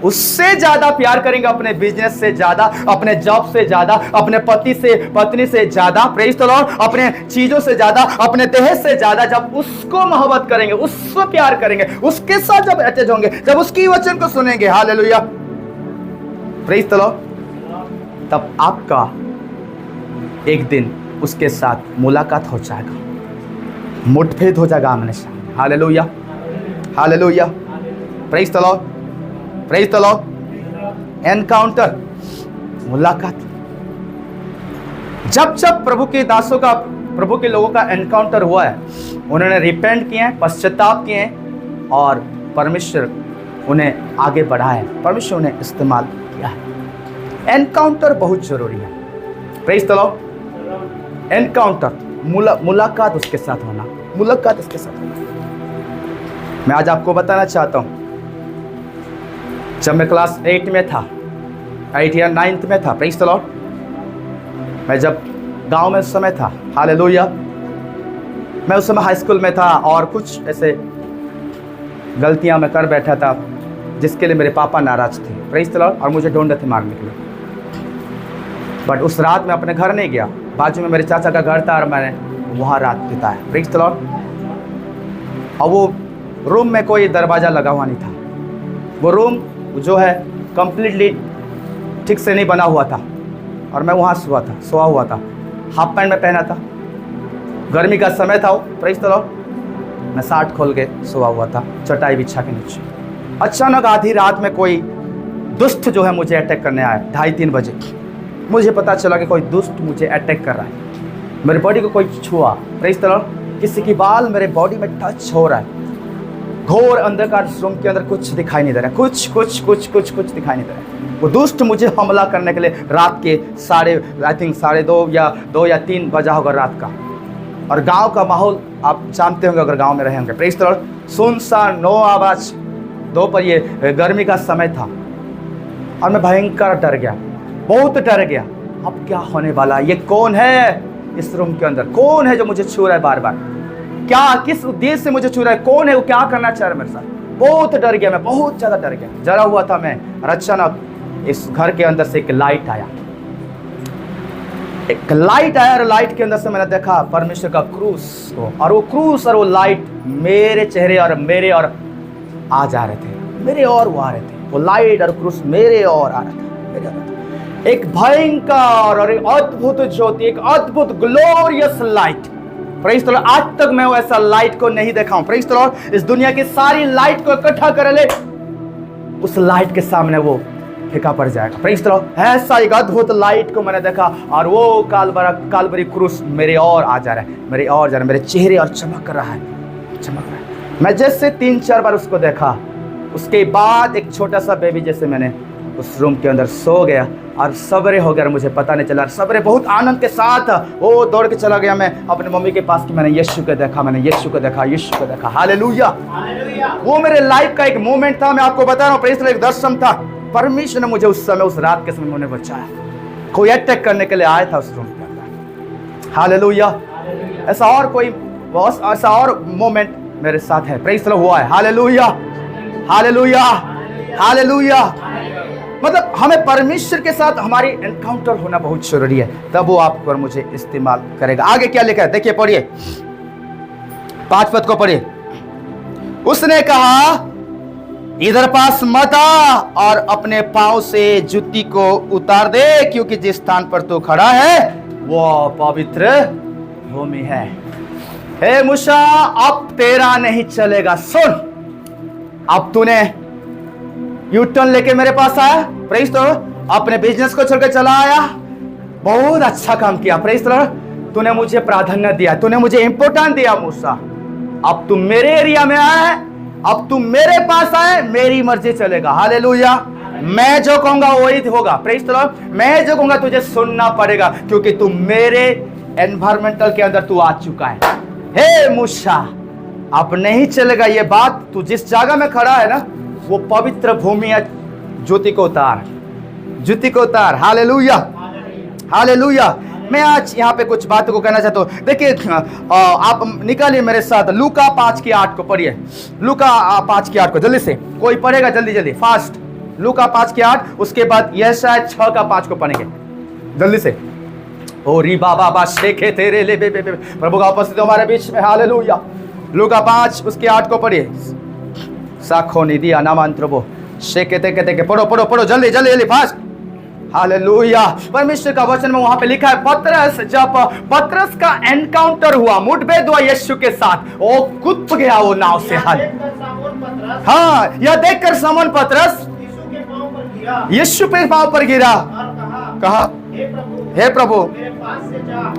उससे ज्यादा प्यार करेंगे, अपने बिजनेस से ज्यादा, अपने जॉब से ज्यादा, अपने पति से, पत्नी से ज्यादा, प्रेज द लॉर्ड, अपने चीजों से ज्यादा, अपने देह से ज्यादा, जब उसको मोहब्बत करेंगे, उसको प्यार करेंगे, उसके साथ जब अटैच होंगे, जब उसकी वचन को सुनेंगे, हालेलुया, प्रेज द लॉर्ड, तब आपका एक दिन उसके साथ मुलाकात हो जाएगा, मुठभेद हो जाएगा आमने सामने। Hallelujah, hallelujah, praise the lord, praise the Lord. Encounter, मुलाकात। जब जब प्रभु के दासों का, प्रभु के लोगों का एनकाउंटर हुआ है, उन्होंने रिपेंट किए हैं, पश्चाताप किए हैं, और परमेश्वर उन्हें आगे बढ़ाया है, परमेश्वर उन्हें इस्तेमाल किया है। एनकाउंटर बहुत जरूरी है, प्रेज द लॉर्ड। एनकाउंटर, मुलाकात उसके साथ होना, मुलाकात उसके साथ होना। मैं आज आपको बताना चाहता हूं, जब मैं क्लास 8 में था, 8 या 9 में था, प्रेज द लॉर्ड, मैं जब गांव में उस समय था, हालेलुया, मैं उस समय हाई स्कूल में था और कुछ ऐसे गलतियां मैं कर बैठा था जिसके लिए मेरे पापा नाराज थे, प्रेज द लॉर्ड, और मुझे ढूंढते थे मारने के लिए। बट उस रात मैं अपने घर नहीं गया, बाजू में मेरे चाचा का घर था और मैंने वहाँ रात बिताया, प्रेज द लॉर्ड। और वो रूम में कोई दरवाज़ा लगा हुआ नहीं था, वो रूम जो है कंप्लीटली ठीक से नहीं बना हुआ था, और मैं वहाँ सोया हुआ था, हाफ पैंट में पहना था, गर्मी का समय था वो, प्रेज द लॉर्ड। मैं साट खोल के सोया हुआ था चटाई बिछा के नीचे। अचानक आधी रात में कोई दुष्ट जो है मुझे अटैक करने आया, 2:30-3 बजे। मुझे पता चला कि कोई दुष्ट मुझे अटैक कर रहा है, मेरे बॉडी को कोई छुआ, प्रेज द लॉर्ड, किसी की बाल मेरे बॉडी में टच हो रहा है। घोर अंधकार रूम के अंदर कुछ दिखाई नहीं दे रहा, कुछ दिखाई नहीं दे रहा। वो दुष्ट मुझे हमला करने के लिए रात के 2:30 या 3 बजा होगा रात का, और गांव का माहौल आप जानते होंगे अगर गांव में रहे होंगे, प्रेज द लॉर्ड, सुनसान, नो आवाज, दोपहर, ये गर्मी का समय था, और मैं भयंकर डर गया, बहुत डर गया। अब क्या होने वाला, ये कौन है इस रूम के अंदर, कौन है जो मुझे छू रहा है बार बार, क्या, किस उद्देश्य से मुझे छू रहा है, कौन है वो, क्या करना चाह रहा है मेरे साथ। बहुत डर गया मैं, बहुत ज्यादा डर गया, डरा हुआ था मैं। और अचानक इस घर के अंदर से एक लाइट आया, एक लाइट आया, और लाइट के अंदर से मैंने देखा परमेश्वर का क्रूस को, और वो क्रूस और वो लाइट मेरे चेहरे और मेरे और आ जा रहे थे, मेरे और वो आ रहे थे, वो लाइट और क्रूस मेरे और आ रहा था, मेरे और एक भयंकर और एक अद्भुत ज्योति, एक अद्भुत glorious light, praise the Lord. आज तक मैं वैसा लाइट को नहीं देखा हूं, प्रेज द लॉर्ड। इस दुनिया की सारी लाइट को इकट्ठा कर ले, उस लाइट के सामने वो फीका पड़ जाएगा, प्रेज द लॉर्ड। ऐसा एक अद्भुत लाइट को मैंने देखा, और वो कालवरी क्रूस मेरे और आ जा रहा है, मेरे और जा रहा है, मेरे चेहरे और चमक रहा है, चमक रहा है। मैं जैसे 3-4 बार उसको देखा, उसके बाद एक छोटा सा बेबी जैसे मैंने उस रूम के अंदर सो गया, और सवेरे हो गया, मुझे पता नहीं चला। सवेरे बहुत आनंद के साथ वो दौड़ के चला गया मैं अपने मम्मी के पास कि मैंने यीशु को देखा, मैंने यीशु को देखा, यीशु को देखा, हालेलुया। वो मेरे लाइफ का एक मोमेंट था, मैं आपको बता रहा हूँ, प्रेज द लॉर्ड, एक दर्शन था। परमेश्वर ने मुझे उस समय, उस रात के समय उन्हें बचाया। कोई अटैक करने के लिए आया था उस रूम के अंदर, हालेलुया। ऐसा और कोई ऐसा और मोमेंट मेरे साथ है, प्रेज द लॉर्ड, हुआ है, हालेलुया, हालेलुया, हालेलुया। मतलब हमें परमेश्वर के साथ हमारी एनकाउंटर होना बहुत जरूरी है, तब वो आपको और मुझे इस्तेमाल करेगा। आगे क्या लिखा है देखिए, पढ़िए 5 पद को पढ़िए। उसने कहा, इधर पास मत आ और अपने पांव से जूती को उतार दे, क्योंकि जिस स्थान पर तू खड़ा है वो पवित्र भूमि है। हे मूसा, अब तेरा नहीं चलेगा, सुन, अब तूने यू टर्न लेके मेरे पास आया, प्रेज द लॉर्ड, अपने बिजनेस को छोड़कर चला आया, बहुत अच्छा काम किया, प्रेज द लॉर्ड। तूने मुझे प्राधान्य दिया, तूने मुझे इंपोर्टेंस दिया मूसा। अब तू मेरे एरिया में आया है, अब तू मेरे पास आए, मेरी मर्जी चलेगा, हालेलुया। मैं जो कहूंगा वही होगा। Praise the Lord. मैं जो कहूंगा तुझे सुनना पड़ेगा, क्योंकि तू मेरे एनवायरमेंटल के अंदर तू आ चुका है। हे मूसा, अब नहीं चलेगा ये बात। तू जिस जगह में खड़ा है ना, वो पवित्र भूमि है। ज्योति को उतार, ज्योति को उतार। Hallelujah, hallelujah. मैं आज यहाँ पे कुछ बातों को कहना चाहता हूँ। देखिए, आप निकालिए मेरे साथ लूका 5:8 को पढ़िए। लूका 5:8 को जल्दी से, कोई पढ़ेगा जल्दी जल्दी फास्ट। लूका 5:8, उसके बाद यशायाह 6:5 को पढ़ेंगे जल्दी से। ओ री बाबा शेखे तेरे ले बे बे बे। प्रभु का उपस्थित हमारे बीच में। हालेलुया। लूका 5 उसके 8 को पढ़िए। साखो निधि अनामंत्रबो शेखे ते पढ़ो पढ़ो पढ़ो जल्दी जल्दी जल्दी फास्ट। हालेलुया। परमेश्वर का वचन में वहां पे लिखा है, पतरस, जब पतरस का एनकाउंटर हुआ, मुठभेद हुआ यीशु के साथ, वो कूद गया वो नाव से। हाँ, यह देखकर समौन पतरस यीशु पे पांव पर गिरा, कहा हे प्रभु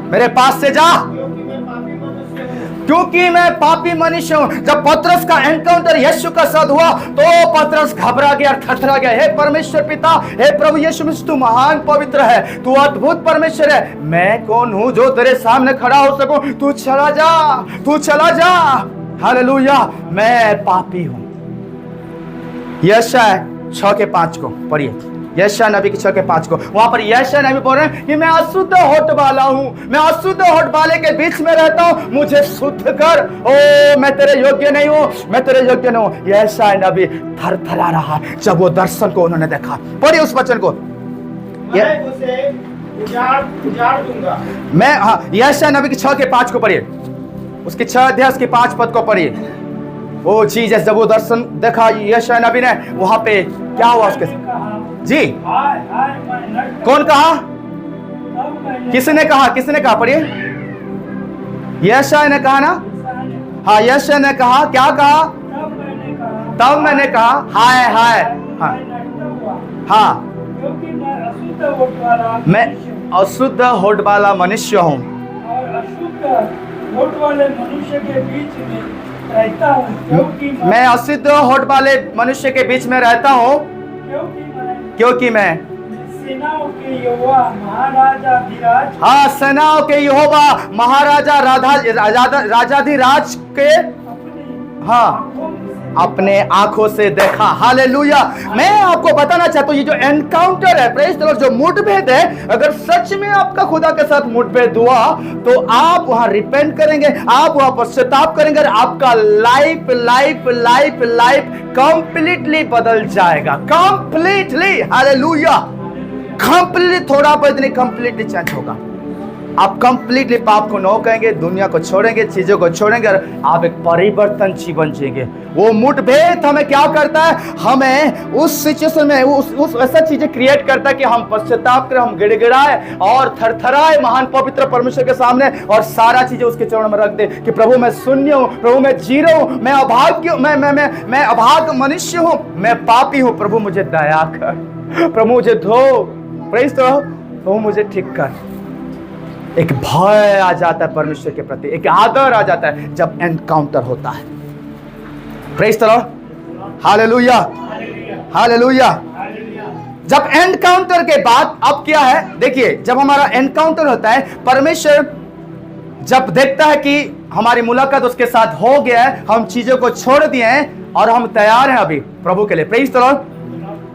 मेरे पास से जा, क्योंकि मैं पापी मनुष्य हूं। जब पतरस का एनकाउंटर यीशु का साथ हुआ तो पतरस घबरा गया, थरथरा गया। हे परमेश्वर पिता, हे प्रभु यीशु मसीह, तू महान पवित्र है, तू अद्भुत परमेश्वर है। मैं कौन हूं जो तेरे सामने खड़ा हो सकूं? तू चला जा, तू चला जा। हालेलुया। मैं पापी हूं। यशायाह 6:5 को पढ़िए। यशायाह नबी के 6:5 को, वहां पर यशायाह नबी बोल रहे हैं कि मैं अशुद्ध होठ वाला हूं, मैं अशुद्ध होठ वाले के बीच में रहता हूं, मुझे शुद्ध कर। ओ मैं तेरे योग्य नहीं हूं, मैं तेरे योग्य नहीं हूं। यशायाह नबी थरथरा रहा जब वो दर्शन को उन्होंने देखा। पढ़िए उस वचन को। मैं उसे उजाड़ दूंगा। मैं, हाँ, यशायाह नबी के 6:5 को पढ़िए। उसके 6 अध्याय के 5 पद को पढ़िए। वो चीज जब वो दर्शन देखा यशायाह नबी ने, वहां पे क्या हुआ उसके जी? कौन कहा? किसने कहा? किसने कहा? पढ़िए। यशायाह ने कहा ना? हाँ, यशायाह ने कहा, क्या कहा? तब मैंने कहा हाय हाय। हाँ हाँ, मैं अशुद्ध होठ वाला मनुष्य हूँ, होठ वाले मनुष्य के बीच में रहता हूँ, मैं अशुद्ध होठ वाले मनुष्य के बीच में रहता हूँ, क्योंकि मैं सेनाओं के यहोवा महाराजाधिराज, हाँ, सेनाओं के यहोवा महाराजा राजाधिराज के, हाँ, अपने आंखों से देखा। हालेलुया। मैं आपको बताना चाहता हूँ, ये जो एनकाउंटर है, प्रेज द लॉर्ड, जो मुठभेद है, अगर सच में आपका खुदा के साथ मुठभेद हुआ तो आप वहां रिपेंट करेंगे, आप वहां पश्चाताप करेंगे, आपका life life life life completely बदल जाएगा। कंप्लीटली। हालेलुया। कंप्लीटली, थोड़ा बहुत नहीं, कंप्लीटली चेंज होगा। आप कंप्लीटली पाप को नो कहेंगे, दुनिया को छोड़ेंगे, चीजों को छोड़ेंगे और आप एक परिवर्तन जीवन जिएंगे। वो मुठभेद हमें क्या करता है? हमें उस सिचुएशन में उस ऐसा चीजें क्रिएट करता है कि हम पश्चाताप करें, हम गिड़गिड़ाए और थरथराए महान पवित्र परमेश्वर के सामने और सारा चीजें उसके चरणों में रख दे कि प्रभु मैं शून्य हूं, प्रभु मैं जीरो हूं, मैं अभाग्य, मैं अभाग मनुष्य हूं, मैं पापी हूं, प्रभु मुझे दया कर, प्रभु मुझे धो, प्रेज द लॉर्ड, प्रभु मुझे ठीक कर। एक भय आ जाता है परमेश्वर के प्रति, एक आदर आ जाता है जब एनकाउंटर होता है। Praise the lord. Hallelujah, hallelujah. जब एनकाउंटर के बाद अब क्या है? देखिए, जब हमारा एनकाउंटर होता है, परमेश्वर जब देखता है कि हमारी मुलाकात उसके साथ हो गया है, हम चीजों को छोड़ दिए हैं और हम तैयार हैं अभी प्रभु के लिए। Praise the Lord.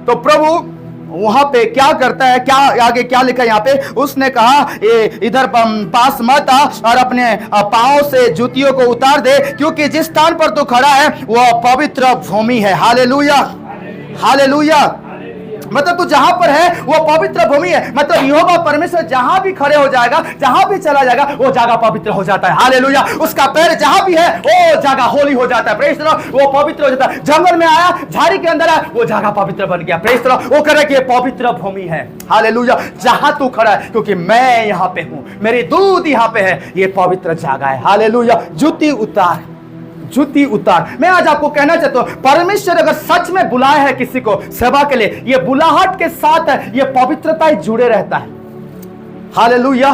तो प्रभु वहां पे क्या करता है? क्या आगे क्या लिखा है यहाँ पे? उसने कहा ये इधर पास मत आ और अपने पांव से जूतियों को उतार दे, क्योंकि जिस स्थान पर तू खड़ा है वह पवित्र भूमि है। Hallelujah, hallelujah. मतलब तू जहां पर है वो पवित्र भूमि है। मतलब यहोवा परमेश्वर जहां भी खड़े हो जाएगा, जहां भी चला जाएगा, वो जगह पवित्र हो जाता है। हालेलुया। उसका पैर जहां भी है वो जगह होली हो जाता है। Praise the Lord. वो पवित्र हो जाता है। जंगल में आया, झाड़ी के अंदर आया, वो जगह पवित्र बन गया। Praise the Lord. वो कह रहा है कि ये पवित्र भूमि है। हालेलुया। जहां तू खड़ा है, क्योंकि मैं यहां पे हूं, मेरी दूध यहां पे है, ये पवित्र जगह है। हालेलुया। जूती उतार, जूती उतार। मैं आज आपको कहना चाहता हूं, परमेश्वर अगर सच में बुलाया है किसी को सेवा के लिए, ये बुलाहट के साथ ये पवित्रता जुड़े रहता है। हालेलुया।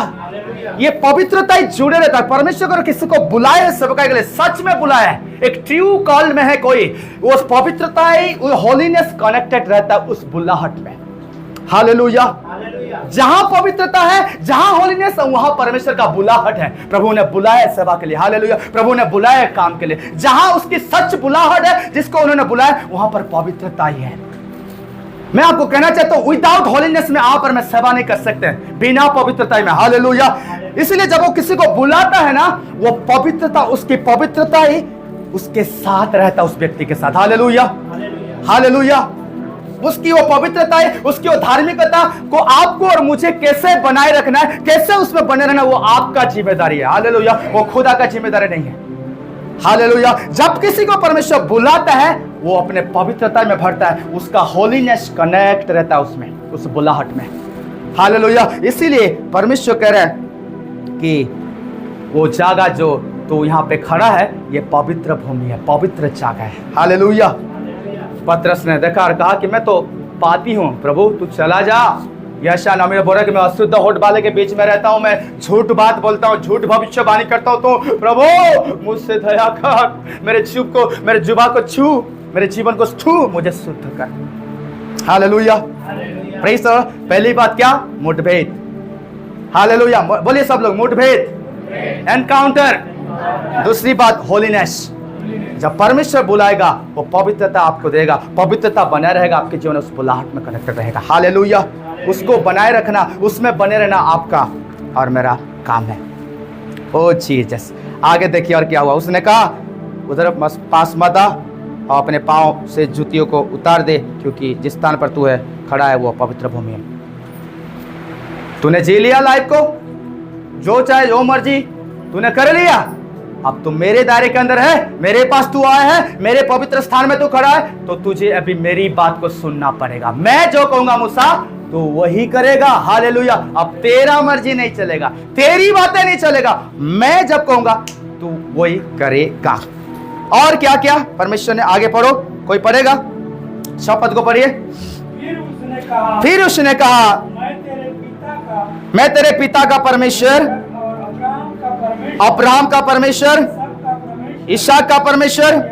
ये पवित्रता ही जुड़े रहता है। परमेश्वर अगर किसी को बुलाए सेवकाई के लिए, सच में बुलाया है, एक ट्रू कॉल में है कोई, उस पवित्रता ही, होलीनेस कनेक्टेड रहता है उस बुलाहट में। हालेलुया। जहां पवित्रता है, जहां होलीनेस है, वहां परमेश्वर का बुलाहट है। प्रभु ने बुलाया सेवा के लिए, हालेलुया। प्रभु ने बुलाया काम के लिए। जहां उसकी सच बुलाहट है, जिसको उन्होंने बुलाया, वहां पर पवित्रता ही है। मैं आपको कहना चाहता हूं, विदाउट होलीनेस में आप और मैं सेवा नहीं कर सकते, बिना पवित्रता में। हालेलुया। इसलिए जब वो किसी को बुलाता है ना, वो पवित्रता, उसकी पवित्रता ही उसके साथ रहता, उस व्यक्ति के साथ। Hallelujah, hallelujah. उसकी वो पवित्रता है, उसकी वो धार्मिकता को आपको और मुझे कैसे बनाए रखना है, कैसे उसमें बने रहना, वो आपका जिम्मेदारी है। हालेलुया। वो खुदा का जिम्मेदारी नहीं है। हालेलुया। जब किसी को परमेश्वर बुलाता है, वो अपने पवित्रता में भरता है, उसका होलीनेस कनेक्ट रहता है उसमें, उस बुलाहट में। हालेलुया। इसीलिए परमेश्वर कह रहा है कि वो जगह जो तो यहाँ पे खड़ा है, ये पवित्र भूमि है, पवित्र जगह है। हालेलुया। पतरस ने देखा और कहा कि मैं तो पापी हूं, प्रभु तू चला जा। यशायाह नबी ने बोला कि मैं अशुद्ध होठ वाले के बीच में रहता हूं, मैं झूठ बात बोलता हूं, झूठ भविष्यवाणी करता हूं, तो प्रभु मुझसे दया कर, मेरे जुबा को छू, मेरे जीवन को छू, मुझे शुद्ध कर। हालेलुया। Praise the lord. पहली बात क्या? मुठभेद। हालेलुया। बोलिए सब लोग, मुठभेद, एनकाउंटर। दूसरी बात होलीनेस। जब परमेश्वर बुलाएगा, वो पवित्रता आपको देगा, पवित्रता बना रहेगा आपके जीवन, उस बुलाहट में कनेक्टेड रहेगा। हालेलुया। उसको बनाए रखना, उसमें बने रहना आपका और मेरा काम है। ओ जीसस। आगे देखिए और क्या हुआ। उसने कहा उधर पास मत आ और अपने पांव से जूतियों को उतार दे, क्योंकि जिस स्थान पर तू है खड़ा है वो पवित्र भूमि है। तूने जी लिया लाइफ को, जो चाहे जो मर्जी तूने कर लिया, अब तू मेरे दायरे के अंदर है, मेरे पास तू आया है, मेरे पवित्र स्थान में तू खड़ा है, तो तुझे अभी मेरी बात को सुनना पड़ेगा। मैं जो कहूंगा मूसा तो वही करेगा। हालेलुया। अब तेरा मर्जी नहीं चलेगा, तेरी बातें नहीं चलेगा, मैं जब कहूंगा तू वही करेगा। और क्या क्या परमेश्वर ने, आगे पढ़ो, कोई पढ़ेगा? शपथ को पढ़िए। फिर उसने कहा मैं तेरे पिता का परमेश्वर, अब्राहम का परमेश्वर, इसहाक का परमेश्वर,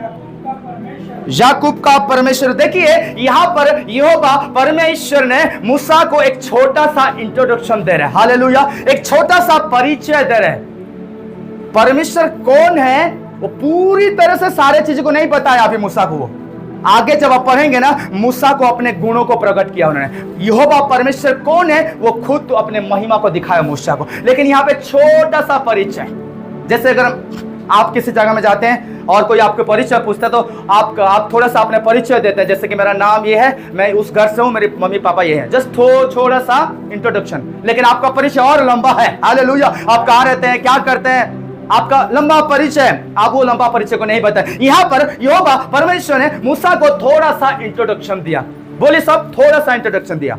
याकूब का परमेश्वर। देखिए यहां पर यहोवा परमेश्वर ने मूसा को एक छोटा सा इंट्रोडक्शन दे रहे हैं। हालेलुया। एक छोटा सा परिचय दे रहे हैं। परमेश्वर कौन है वो पूरी तरह से सारे चीजों को नहीं बताया अभी मूसा को। वो आगे जब आप पढ़ेंगे ना, मूसा को अपने गुणों को प्रकट किया उन्होंने। यहोवा परमेश्वर कौन है वो खुद तो अपने महिमा को दिखाया मूसा को। लेकिन यहाँ पे छोटा सा परिचय, जैसे अगर आप किसी जगह में जाते हैं और कोई आपके परिचय पूछता है तो आप थोड़ा सा अपने परिचय देते हैं, जैसे कि मेरा नाम ये है, मैं उस घर से हूं, मेरे मम्मी पापा ये हैं, जस्ट थोड़ा सा इंट्रोडक्शन। लेकिन आपका परिचय और लंबा है। हालेलुया। आप कहाँ रहते हैं, क्या करते हैं, आपका लंबा परिचय, आप वो लंबा परिचय को नहीं बताए। यहां पर यहोवा परमेश्वर ने मूसा को थोड़ा सा इंट्रोडक्शन दिया। बोले सब, थोड़ा सा इंट्रोडक्शन दिया,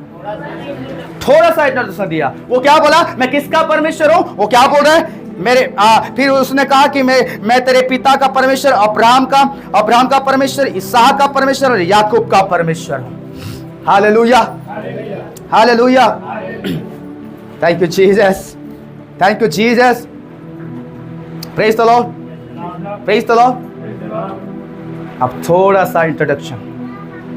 थोड़ा सा इंट्रोडक्शन दिया। वो क्या बोला? मैं किसका परमेश्वर हूं? वो क्या बोल रहा है? फिर उसने कहा कि मैं तेरे पिता का परमेश्वर, अब्राहम का परमेश्वर, इसहाक का परमेश्वर और याकूब का परमेश्वर हूं। Hallelujah, hallelujah. Thank you Jesus, thank you Jesus. Praise the lord, praise the Lord. अब थोड़ा सा इंट्रोडक्शन।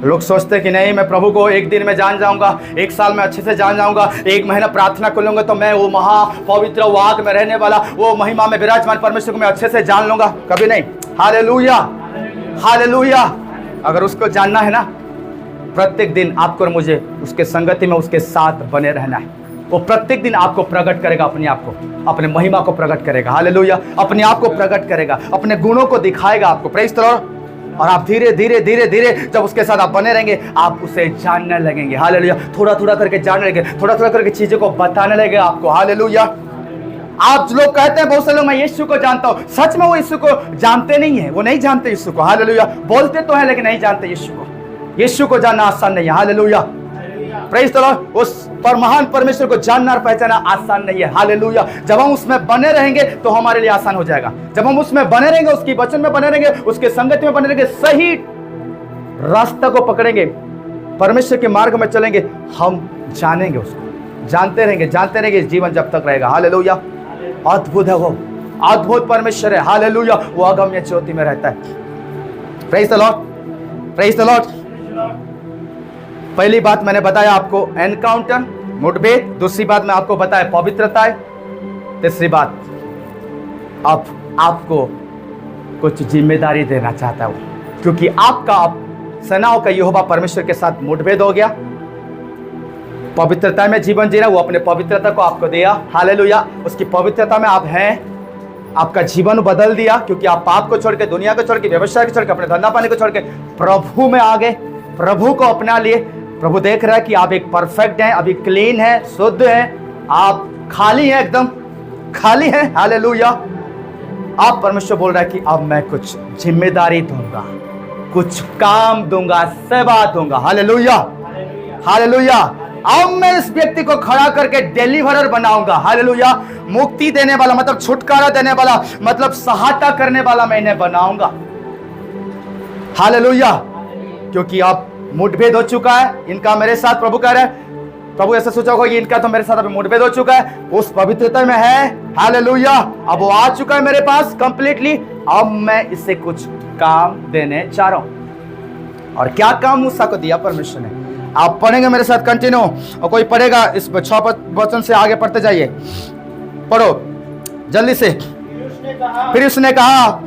लोग सोचते कि नहीं, मैं प्रभु को एक दिन में जान जाऊंगा, एक साल में अच्छे से जान जाऊंगा, एक महीना प्रार्थना कर लूंगा तो मैं वो महापवित्र वाक में रहने वाला, वो महिमा में विराजमान परमेश्वर को मैं अच्छे से जान लूंगा। कभी नहीं। Hallelujah, hallelujah. अगर उसको जानना है ना, प्रत्येक दिन आपको और मुझे उसके संगति में उसके साथ बने रहना है। वो प्रत्येक दिन आपको प्रकट करेगा, अपने आप को, अपने महिमा को प्रकट करेगा। हालेलुया। अपने आप को प्रकट करेगा, अपने गुणों को दिखाएगा आपको। Praise the Lord. और आप धीरे धीरे धीरे धीरे जब उसके साथ आप बने रहेंगे, आप उसे जानने लगेंगे। हालेलुया। थोड़ा थोड़ा करके जानने लगेंगे, थोड़ा थोड़ा करके चीजों को बताने लगे आपको। हालेलुया। आप लोग कहते हैं, बहुत से लोग, मैं यीशु को जानता हूं। सच में वो यीशु को जानते नहीं है, वो नहीं जानते यीशु को। हालेलुया। बोलते तो है लेकिन नहीं जानते यीशु को। यीशु को जानना आसान नहीं है। हालेलुया। Praise the Lord. उस पर महान परमेश्वर को जानना और पहचानना आसान नहीं है। हालेलुया। जब हम उसमें बने रहेंगे तो हमारे लिए आसान हो जाएगा। जब हम उसमें बने रहेंगे, उसकी वचन में बने रहेंगे, उसके संगति में बने रहेंगे, सही रास्ता को पकड़ेंगे, परमेश्वर के मार्ग में चलेंगे, हम जानेंगे उसको। जानते रहेंगे जीवन जब तक रहेगा। हालेलुया। अद्भुत है वो, अद्भुत परमेश्वर है। हालेलुया। वो अगम्य ज्योति में रहता है। Praise the lord, praise the lord. पहली बात मैंने बताया आपको एनकाउंटर, मुठभेड़। दूसरी बात मैं आपको बताया पवित्रता है। तीसरी बात अब आपको कुछ जिम्मेदारी देना चाहता हूं, क्योंकि आपका अब सेनाओं का यहोवा परमेश्वर के साथ मुठभेड़ हो गया। पवित्रता में जीवन जी रहा, वो अपने पवित्रता को आपको दिया। हालेलुया। उसकी पवित्रता में आप हैं, आपका जीवन बदल दिया, क्योंकि आप पाप को छोड़ के, दुनिया को छोड़ के, व्यवसाय को छोड़ के, अपने धंधा पानी को छोड़ के प्रभु में आ गए, प्रभु को अपना लिए। प्रभु देख रहा है कि आप एक परफेक्ट हैं, अभी क्लीन है, शुद्ध है, आप खाली हैं, एकदम खाली हैं। हालेलुया। आप परमेश्वर बोल रहा है कि अब मैं कुछ जिम्मेदारी दूंगा, कुछ काम दूंगा, सेवा दूंगा। Hallelujah, hallelujah. अब मैं इस व्यक्ति को खड़ा करके डिलीवरर बनाऊंगा। हालेलुया। मुक्ति देने वाला मतलब छुटकारा देने वाला, मतलब सहायता करने वाला मैं इन्हें बनाऊंगा। हालेलुया। क्योंकि अब मुठभेड़ हो चुका है इनका मेरे साथ। प्रभु कह रहा है, प्रभु ऐसा सोचा होगा कि इनका तो मेरे साथ अभी मुठभेड़ हो चुका है, उस पवित्रता में है। हालेलुया। अब वो आ चुका है मेरे पास कंप्लीटली। अब मैं इसे कुछ काम देने जा रहा हूं। और क्या काम मूसा को दिया परमेश्वर ने, आप पढ़ेंगे मेरे साथ कंटिन्यू, और कोई पढ़ेगा इस 6 वचन से आगे पढ़ते जाइए, पढ़ो जल्दी से। फिर उसने कहा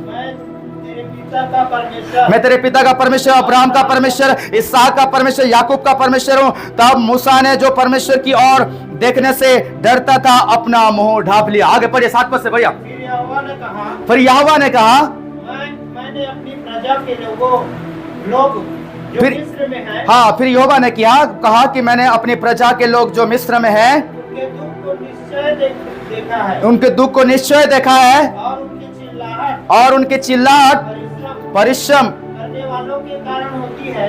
मैं तेरे पिता का परमेश्वर, अब्राहम का परमेश्वर, इसहाक का परमेश्वर, याकूब का परमेश्वर हूं। तब मूसा ने जो परमेश्वर की ओर देखने से डरता था अपना मुंह ढांप लिया। आगे पढ़िए 7 पद से भैया। फिर यहोवा ने कहा मैंने अपनी प्रजा के लोग जो मिस्र में हैं, हाँ, फिर यहोवा ने कहा कि मैंने अपनी प्रजा के लोग जो मिस्र में हैं, उनके दुख को निश्चय देखा है, उनके दुख को निश्चय देखा है, और उनकी चिल्लाहट परिश्रम करने वालों के कारण होती है,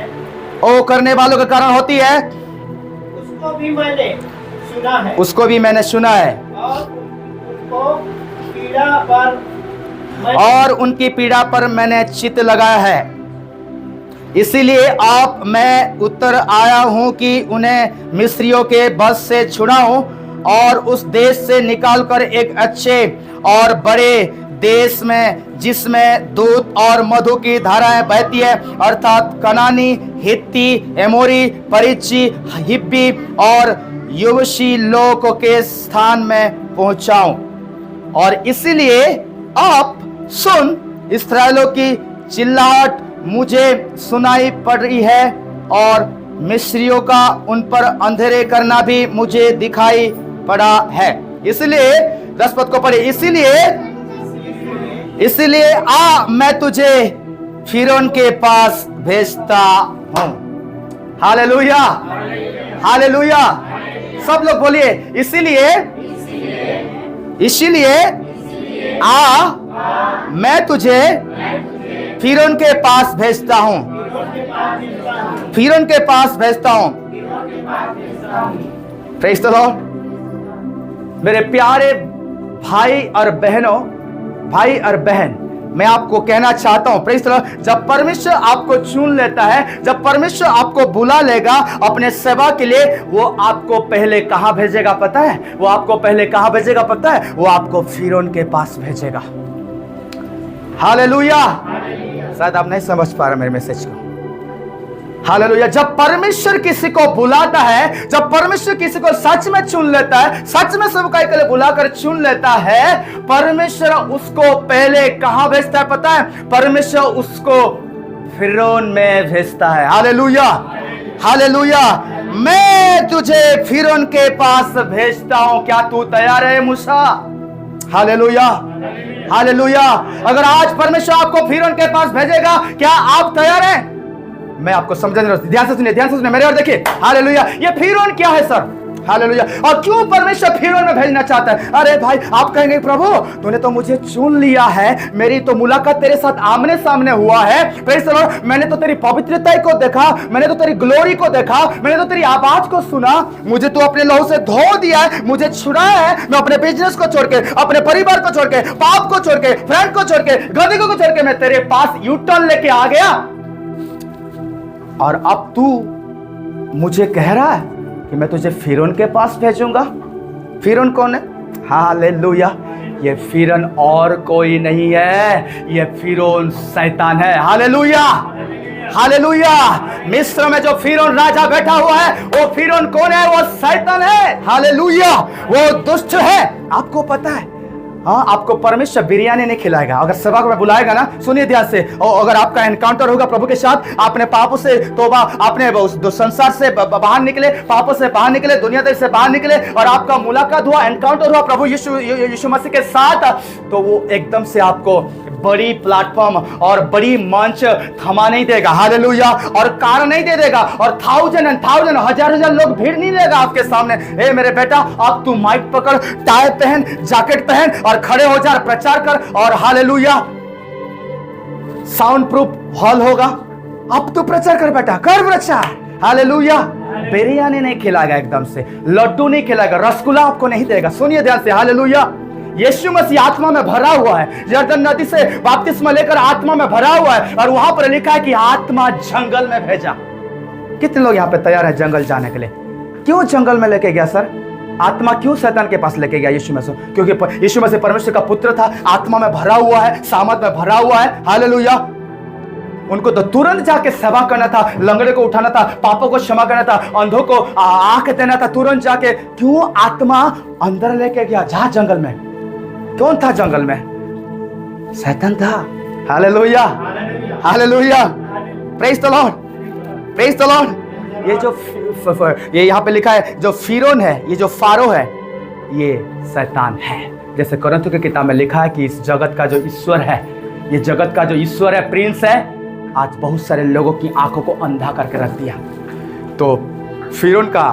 ओ करने वालों के कारण होती है, उसको भी मैंने सुना है, उसको भी मैंने सुना है, और उनकी पीड़ा पर मैंने चित्त लगाया है। इसीलिए अब मैं उतर आया हूं कि उन्हें मिस्रियों के बस से छुड़ाऊं और उस देश से निकालकर एक अच्छे और बड़े देश में, जिसमें दूध और मधु की धाराएं बहती है, अर्थात कनानी, हित्ती, एमोरी, परिज्जी, हिब्बी और यबूसी लोगों के स्थान में पहुंचाऊं। और इसलिए आप सुन, इस्राएलों की चिल्लाहट मुझे सुनाई पड़ रही है, और मिस्रियों का उन पर अंधेरे करना भी मुझे दिखाई पड़ा है। इसलिए 10 पद को पढ़े। इसलिए आ मैं तुझे फिरौन के पास भेजता हूं। Hallelujah, hallelujah. सब लोग बोलिए इसीलिए आ मैं तुझे फिरौन के पास भेजता हूं, फिरौन के पास भेजता हूं। Praise the Lord. मेरे प्यारे भाई और बहनों, भाई और बहन, मैं आपको कहना चाहता हूं, प्रेज़ द लॉर्ड, जब परमेश्वर आपको चुन लेता है, जब परमेश्वर आपको बुला लेगा अपने सेवा के लिए, वो आपको पहले कहां भेजेगा पता है? वो आपको पहले कहां भेजेगा पता है? वो आपको फिरौन के पास भेजेगा। हालेलुया। शायद आप नहीं समझ पा रहे मेरे मैसेज को। हालेलुया। जब परमेश्वर किसी को बुलाता है, जब परमेश्वर किसी को सच में चुन लेता है, सच में सेवकाई के लिए बुलाकर चुन लेता है, परमेश्वर उसको पहले कहां भेजता है पता है? परमेश्वर उसको फिरौन में भेजता है। Hallelujah, hallelujah. मैं तुझे फिरौन के पास भेजता हूं, क्या तू तैयार है मूसा? Hallelujah, hallelujah. अगर आज परमेश्वर आपको फिरौन के पास भेजेगा, क्या आप तैयार हैं? मैं आपको समझाने, ध्यान से सुनिए मेरे और देखिए। हालेलुया। ये फिरौन क्या है सर? हालेलुया। और क्यों परमेश्वर फिरौन में भेजना चाहता है? अरे भाई, आप कहेंगे प्रभु तूने तो मुझे चुन लिया है, मेरी तो मुलाकात तेरे साथ आमने सामने हुआ है, प्रेज़ द लॉर्ड, मैंने तो तेरी पवित्रता को देखा, मैंने तो तेरी ग्लोरी को देखा, मैंने तो तेरी आवाज को सुना, मुझे तो अपने लहू से धो दिया है, मुझे छुड़ाया है। मैं अपने बिजनेस को छोड़ के, अपने परिवार को छोड़ के, पाप को छोड़ के, फ्रेंड को छोड़ के, गधे को छोड़ के मैं तेरे पास यू टर्न लेके आ गया, और अब तू मुझे कह रहा है कि मैं तुझे फिरौन के पास भेजूंगा। फिरौन कौन है? हालेलुया, ये फिरौन और कोई नहीं है, ये फिरौन शैतान है। Hallelujah, hallelujah. मिस्र में जो फिरौन राजा बैठा हुआ है, वो फिरौन कौन है? वो शैतान है। हालेलुया, वो दुष्ट है। आपको पता है, हाँ, आपको परमेश्वर बिरयानी नहीं खिलाएगा। अगर सभा को बुलाएगा ना, सुनिए ध्यान से, और अगर आपका एनकाउंटर होगा प्रभु के साथ, आपने पापों से तौबा, आपने संसार से बाहर निकले, पापों से बाहर निकले, दुनियादारी से बाहर निकले, और आपका मुलाकात हुआ, एनकाउंटर हुआ प्रभु यीशु मसीह के साथ, तो वो एकदम से आपको बड़ी प्लेटफॉर्म और बड़ी मंच थमा नहीं देगा। हालेलुया, और कार नहीं दे देगा, और थाउजेंड एंड थाउजेंड, हजार हजार लोग भीड़ नहीं देगा आपके सामने। ए मेरे बेटा, अब तू माइक पकड़, टाई पहन, जैकेट पहन और खड़े हो जा, प्रचार कर। और हालेलुया, साउंड प्रूफ हॉल होगा, अब तू प्रचार कर बेटा, कर प्रचार। हालेलुया, बिरयानी नहीं खिलाएगा एकदम से, लड्डू नहीं खिलाएगा, रसगुल्ला आपको नहीं देगा। सुनिए ध्यान से, हालेलुया। यीशु मसीह आत्मा में भरा हुआ है, यरदन नदी से बपतिस्मा लेकर आत्मा में भरा हुआ है, और वहां पर लिखा है कि आत्मा जंगल में भेजा। कितने लोग यहाँ पे तैयार हैं जंगल जाने के लिए? क्यों जंगल में लेके गया सर? आत्मा क्यों शैतान के पास लेके गया यीशु मसीह? क्योंकि यीशु मसीह परमेश्वर का पुत्र था, आत्मा में भरा हुआ है, सामर्थ में भरा हुआ है। हालेलुया। उनको तो तुरंत जाके सेवा करना था, लंगड़े को उठाना था, पापों को क्षमा करना था, अंधों को आंख देना था, तुरंत जाके। क्यों आत्मा अंदर लेके गया? जा जंगल में। कौन था जंगल में? शैतान था। Hallelujah, hallelujah, praise the lord, praise the Lord. ये यहाँ पे लिखा है, जो फिरौन है, ये जो फारो है, ये शैतान है। जैसे कोरिन्थियों की किताब में लिखा है कि इस जगत का जो ईश्वर है, ये जगत का जो ईश्वर है, प्रिंस है, आज बहुत सारे लोगों की आंखों को अंधा करके रख दिया। तो फिरौन का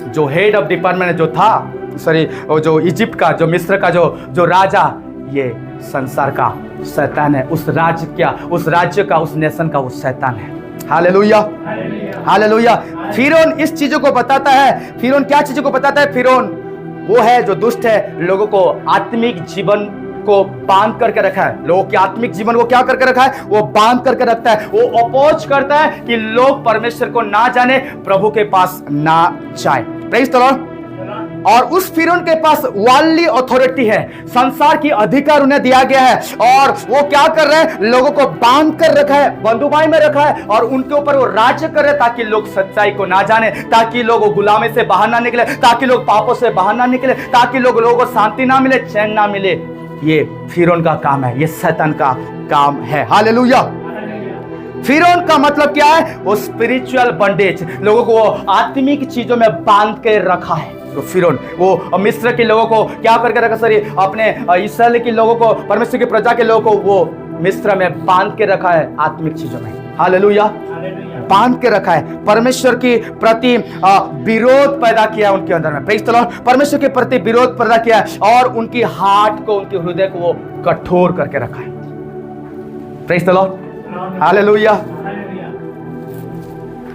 जो हेड ऑफ डिपार्टमेंट जो था, सॉरी, वो जो इजिप्ट का, जो मिस्र का जो राजा, ये संसार का शैतान है। उस राज्य का, उस नेशन का वो शैतान है। Hallelujah, hallelujah. फिरौन इस चीजों को बताता है। फिरौन क्या चीजों को बताता है? फिरौन वो है जो दुष्ट है, लोगों को आत्मिक जीवन को बांध करके रखा है। लोगों के आत्मिक जीवन को क्या करके रखा है? वो बांध करके रखता है। वो अपोज करता है कि लोग परमेश्वर को ना जाने, प्रभु के पास ना जाए। Praise the Lord. और उस फिरौन के पास वर्ल्डली अथॉरिटी है, संसार की अधिकार उन्हें दिया गया है, और वो क्या कर रहे हैं? लोगों को बांध कर रखा है, बंधुआई में रखा है, और उनके ऊपर वो राज्य कर रहे, ताकि लोग सच्चाई को ना जाने, ताकि लोग गुलामी से बाहर ना निकले, ताकि लोग पापों से बाहर ना निकले, ताकि लोगों को शांति ना मिले, चैन ना मिले। ये फिरौन का काम है, ये शैतान का काम है। हालेलुया। फिरौन का मतलब क्या है? वो स्पिरिचुअल बंडेज, लोगों को आत्मिक चीजों में बांध के रखा है। तो फिरौन वो मिस्र के लोगों को क्या करके रखा? सॉरी, अपने इस्राएल के लोगों को, परमेश्वर की प्रजा के लोगों को वो मिस्र में बांध के रखा है, आत्मिक चीजों में। हालेलुया, बांध के रखा है। परमेश्वर के प्रति विरोध पैदा किया है उनके अंदर में। Praise the Lord. परमेश्वर के प्रति विरोध पैदा किया है, और उनकी हार्ट को, उनके हृदय को वो कठोर करके रखा है। Praise the lord. हालेलुया।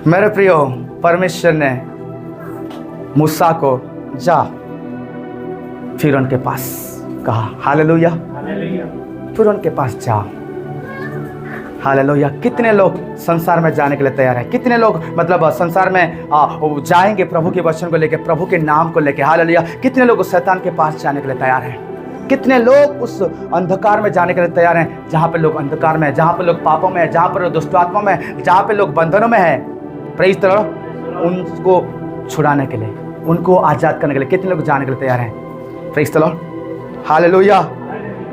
मेरे प्रियो, परमेश्वर ने मूसा को जा फिरौन के पास कहा। हालेलुया, फिरौन के पास जा। हालेलुया। कितने लोग संसार में जाने के लिए तैयार हैं? कितने लोग मतलब संसार में जाएंगे प्रभु के वचन को लेके, प्रभु के नाम को लेके? हालेलुया। कितने लोग उस शैतान के पास जाने के लिए तैयार हैं? कितने लोग उस अंधकार में जाने के लिए तैयार हैं, जहाँ पे लोग अंधकार में है, जहाँ पे लोग पापों में है, जहाँ पर दुष्टात्मा में है, जहाँ पे लोग बंधनों में है? Praise the Lord. उनको छुड़ाने के लिए, उनको आजाद करने के लिए कितने लोग जाने के लिए तैयार हैं? Praise the lord. Hallelujah,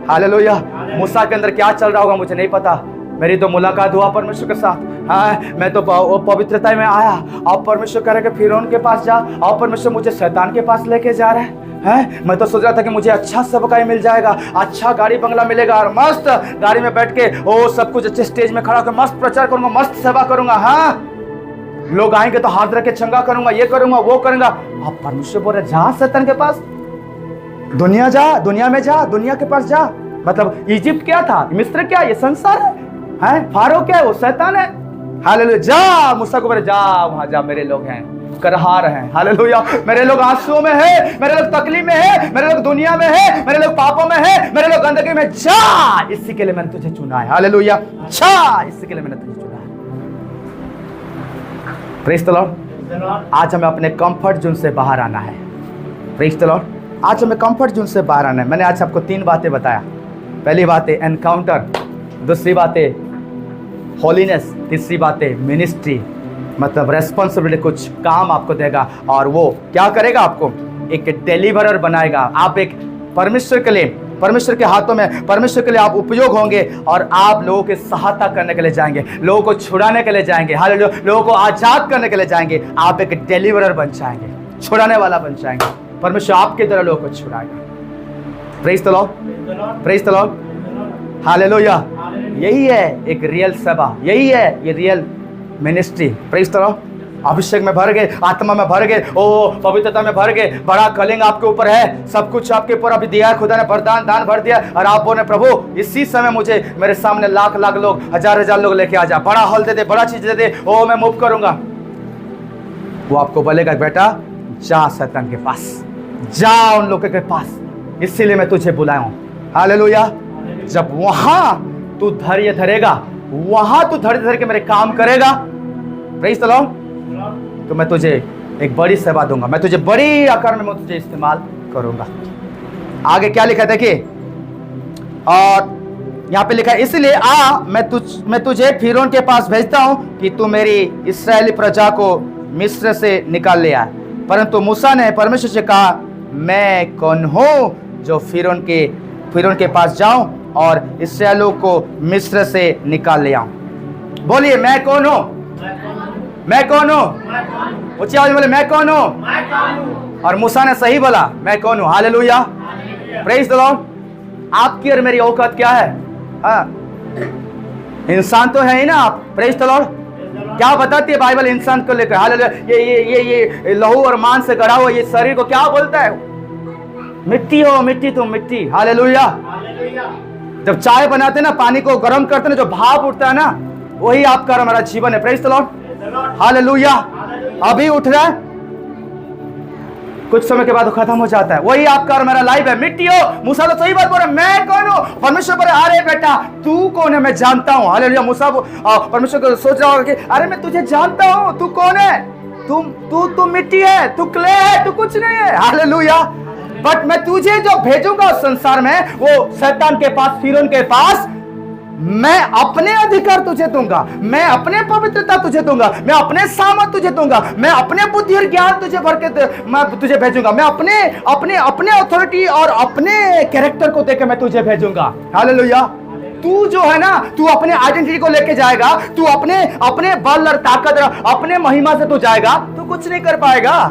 hallelujah. Musa के अंदर क्या चल रहा होगा मुझे नहीं पता। मेरी तो मुलाकात हुआ परमेश्वर के साथ। हाँ, मैं तो पवित्रता में आया। अब परमेश्वर कह रहे कि फिरौन के पास जा, और परमेश्वर मुझे शैतान के पास लेके जा रहा है। मैं तो सोच रहा था कि मुझे अच्छा सबकाई मिल जाएगा, अच्छा गाड़ी बंगला मिलेगा, और मस्त गाड़ी में बैठ के ओ सब कुछ अच्छे स्टेज में खड़ा होकर मस्त प्रचार करूंगा, मस्त सेवा करूंगा। हाँ, लोग आएंगे तो हाथ रख के चंगा करूंगा, ये करूंगा, वो करूंगा। अब परमेश्वर बोल रहे जा शैतान के पास, दुनिया जा, दुनिया में जा, दुनिया के पास जा। मतलब इजिप्ट क्या था? मिस्र क्या? ये संसार है। फारो क्या है? वो शैतान है। हालेलुया। जा, मूसा को बोले जा, वहां जा, मेरे लोग हैं, करहार हैं। हालेलुया। मेरे लोग आंसुओं में है, मेरे लोग तकलीफ में है, मेरे लोग दुनिया में है, मेरे लोग पापों में है, मेरे लोग गंदगी में। जा, इसी के लिए मैंने तुझे चुना है। हालेलुया। जा, इसी के लिए मैंने तुझे चुना है। Praise the Lord. the Lord. आज हमें अपने कंफर्ट जोन से बाहर आना है। Praise the Lord. आज हमें कंफर्ट जोन से बाहर आना है। मैंने आज आपको 3 बातें बताया। पहली बात है एनकाउंटर, दूसरी बात है होलीनेस, तीसरी बात है मिनिस्ट्री, मतलब रेस्पॉन्सिबिलिटी, कुछ काम आपको देगा और वो क्या करेगा, आपको एक डिलीवरर बनाएगा। आप एक परमेश्वर के लिए, परमेश्वर के हाथों में, परमेश्वर के लिए आप उपयोग होंगे और आप लोगों की सहायता करने के लिए जाएंगे, लोगों को छुड़ाने के लिए जाएंगे, हालेलुया, लोगों को आजाद करने के लिए जाएंगे। आप एक डिलीवरर बन जाएंगे, छुड़ाने वाला बन जाएंगे। परमेश्वर आपकी तरह लोगों को छुड़ाएगा। Praise the lord, praise the lord, hallelujah. यही है एक रियल सभा, यही है ये real ministry. Praise the lord. अभिषेक में भर गए, आत्मा में भर गए, ओ पवित्रता में भर गए, बड़ा कलिंग आपके ऊपर है, सब कुछ आपके ऊपर अभी दिया है, खुदा ने वरदान दान भर दिया और आप बोले प्रभु इसी समय मुझे मेरे सामने लाख लाख लोग, हजार हजार लोग लेके आ जा, बड़ा हॉल दे दे, बड़ा चीज दे दे, ओ मैं मूव करूंगा। वो आपको बोलेगा बेटा जा शैतान के पास, जा उन लोगों के पास, इसीलिए मैं तुझे बुलाया हूं। हालेलुया। जब वहां तू धैर्य धरेगा, वहां तू धैर्य धर के मेरे काम करेगा, प्रेज द लॉर्ड, तो मैं तुझे एक बड़ी सेवा दूंगा, मैं तुझे बड़ी आकार में मैं तुझे इस्तेमाल करूंगा। आगे क्या लिखा है देखिए, और यहाँ पे लिखा है इसलिए आ मैं तुझे फिरौन के पास भेजता हूं कि तू मेरी इस्राएली प्रजा को मिस्र से निकाल ले आए। परंतु मूसा ने परमेश्वर से कहा मैं कौन हूं जो फिरौन के पास जाऊं और इस्राएलियों को मिस्र से निकाल ले आऊं। बोलिए मैं कौन हूं, मैं कौन हूं, ऊंची आवाज में बोले मैं कौन हूं। और मूसा ने सही बोला मैं कौन हूं। Hallelujah, praise the Lord. आपकी और मेरी औकात क्या है? हाँ, इंसान तो है ही ना आप। Praise the Lord. क्या बताती है बाइबल इंसान को लेकर? हालेलुया। ये लहू और मांस से गढ़ा हुआ ये शरीर को क्या बोलता है? मिट्टी हो, मिट्टी तुम मिट्टी। हालेलुया। जब चाय बनाते ना, पानी को गर्म करते ना, जो भाप उठता है ना, वही आपका और हमारा जीवन है। Praise the lord. हालेलुया। अभी उठ रहा है, कुछ समय के बाद वो खत्म हो जाता है। वही आपका और मेरा लाइफ है। मिट्टी हो, मूसा तो सही बात बोल रहा है, मैं कौन हूं? परमेश्वर बोले अरे बेटा तू कौन है? मैं जानता हूं। हालेलुया। मूसा परमेश्वर को सोच रहा होगा कि अरे मैं तुझे जानता हूं, तू कौन है? तू मिट्टी है, तू क्ले है, तू कुछ नहीं है। हालेलुया। बट मैं तुझे जो भेजूंगा उस संसार में, वो शैतान के पास, फिरौन के पास, मैं अपने अधिकार तुझे दूंगा, मैं अपने पवित्रता तुझे दूंगा, मैं अपने सामर्थ तुझे दूंगा, मैं अपने बुद्धि और ज्ञान तुझे भर के मैं तुझे भेजूंगा, मैं अपने अथॉरिटी और अपने कैरेक्टर को देकर मैं तुझे भेजूंगा। हालेलुया। तू जो है ना, तू अपने आइडेंटिटी को लेके जाएगा, तू अपने बल और ताकत और अपने महिमा से तू जाएगा, तू कुछ नहीं कर पाएगा।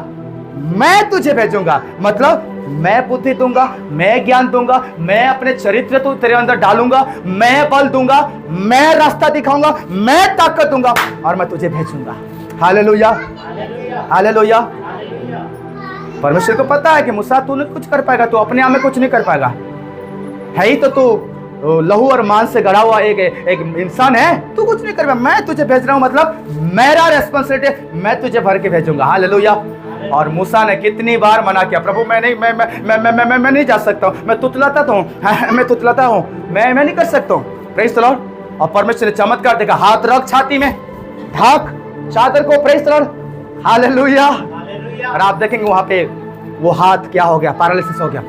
मैं तुझे भेजूंगा, मतलब मैं बुद्धि दूंगा, मैं ज्ञान दूंगा, मैं अपने चरित्र तो तेरे अंदर डालूंगा, मैं बल दूंगा, मैं रास्ता दिखाऊंगा, मैं ताकत दूंगा और मैं तुझे भेजूंगा। Hallelujah, hallelujah. परमेश्वर को पता है कि मूसा तू नहीं कुछ कर पाएगा, तू अपने आप में कुछ नहीं कर पाएगा। है ही तो तू लहू और मांस से गढ़ा हुआ एक इंसान है, तू कुछ नहीं कर पाएगा। मैं तुझे भेज रहा हूं, मतलब मेरा रेस्पॉन्सिबिलिटी, मैं तुझे भर के भेजूंगा। हालेलुया। और मूसा ने कितनी बार मना किया, प्रभु मैं नहीं जा सकता हूँ, मैं तुतलाता हूँ, मैं नहीं कर सकता हूँ। Praise the Lord. और परमेश्वर ने चमत्कार देखा, हाथ रख छाती में, ढक चादर को। Praise the lord. हालेलुया। और आप देखेंगे वहां पे वो हाथ क्या हो गया, पैरालिसिस हो गया।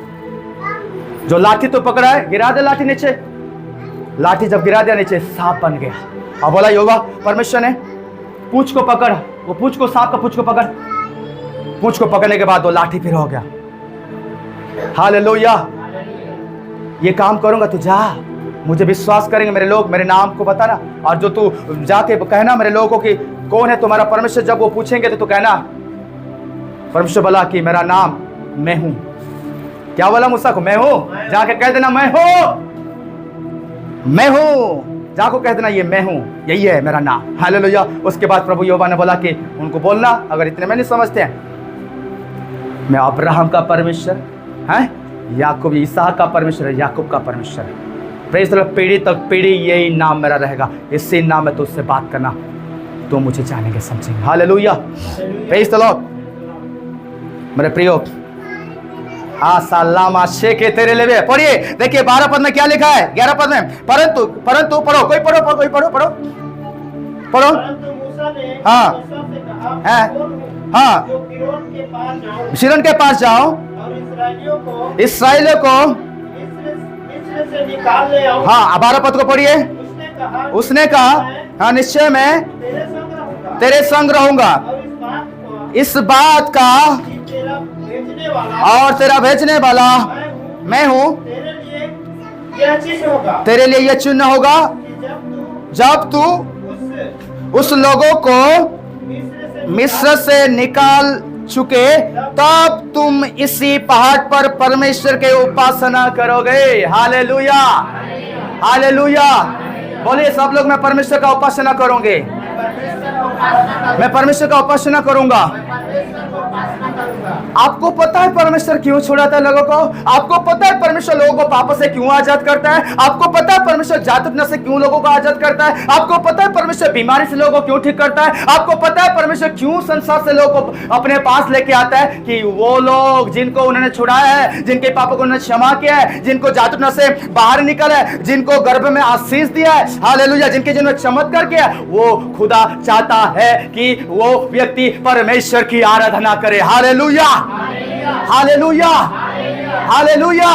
जो लाठी तो पकड़ा है, गिरा दे लाठी नीचे, लाठी जब गिरा दिया नीचे, सांप बन गया। और बोला योगा परमेश्वर ने पूंछ को पकड़, वो पूंछ को, सांप का पूंछ को पकड़, पूंछ को पकड़ने के बाद वो लाठी फिर हो गया। हालेलुया। ये काम करूंगा, तू जा, मुझे विश्वास करेंगे मेरे लोग, मेरे नाम को बताना, और जो तू जाके कहना मेरे लोगों को कि कौन है तुम्हारा परमेश्वर, जब वो पूछेंगे तो तू कहना परमेश्वर बोला कि मेरा नाम मैं हूं। क्या बोला मूसा को? मैं हूं। जाके कह देना मैं हूं, मैं हूं, जाको कह देना ये मैं हूं, यही है मेरा नाम। हालेलुया। उसके बाद प्रभु यहोवा ने बोला कि उनको बोलना, अगर इतने में नहीं समझते हैं, मैं अब्राहम का परमेश्वर है, याकूब इसहाक का परमेश्वर है, याकूब का परमेश्वर है। Praise the Lord. पीढ़ी तक पीढ़ी यही नाम मेरा रहेगा, इसी नाम में तुझसे बात करना, तो मुझे जानेंगे समझेंगे। हालेलुया। Praise the Lord. मेरे प्रियो, के तेरे लेवे। पढ़िए, देखिए 12 पद में क्या लिखा है, 11 पद में, परंतु पढ़ो, कोई पढ़ो। परंतु मूसा ने हाँ। मूसा से कहा, है। हाँ जो फिरौन के पास जाओ शिरन के पास जाओ और इसराइलियों को मिस्र से निकाल ले आओ। हाँ 12 पद को पढ़िए। उसने कहा हाँ निश्चय मैं तेरे संग रहूंगा तेरे संग रहूंगा और इस बात को इस बात का कि तेरा भेजने वाला और तेरा भेजने वाला मैं हूँ। तेरे लिए यह चीज होगा तेरे लिए यह चिन्ह होगा कि जब तू उस लोगों को मिस्र से निकाल चुके तब तुम इसी पहाड़ पर परमेश्वर के उपासना करोगे। Hallelujah hallelujah. बोलिए सब लोग, मैं परमेश्वर का उपासना करूंगे, मैं परमेश्वर का उपासना करूंगा। आपको पता है परमेश्वर क्यों छुड़ाता है लोगों को? आपको पता है परमेश्वर लोगों को पापों से क्यों आजाद करता है? आपको पता है परमेश्वर जातित्व से क्यों लोगों को आजाद करता है? आपको पता है परमेश्वर बीमारी से लोगों को क्यों ठीक करता है? आपको पता है परमेश्वर क्यों संसार से लोगों को अपने पास लेके आता है? कि वो लोग जिनको उन्होंने छुड़ाया है, जिनके पापों को उन्होंने क्षमा किया है, जिनको जातित्व से बाहर निकाला है, जिनको गर्भ में आशीष दिया है, हालेलुया, जिनके जिन्होंने चमत्कार किया, वो खुदा चाहता है कि वो व्यक्ति परमेश्वर की आराधना करे। Hallelujah hallelujah hallelujah.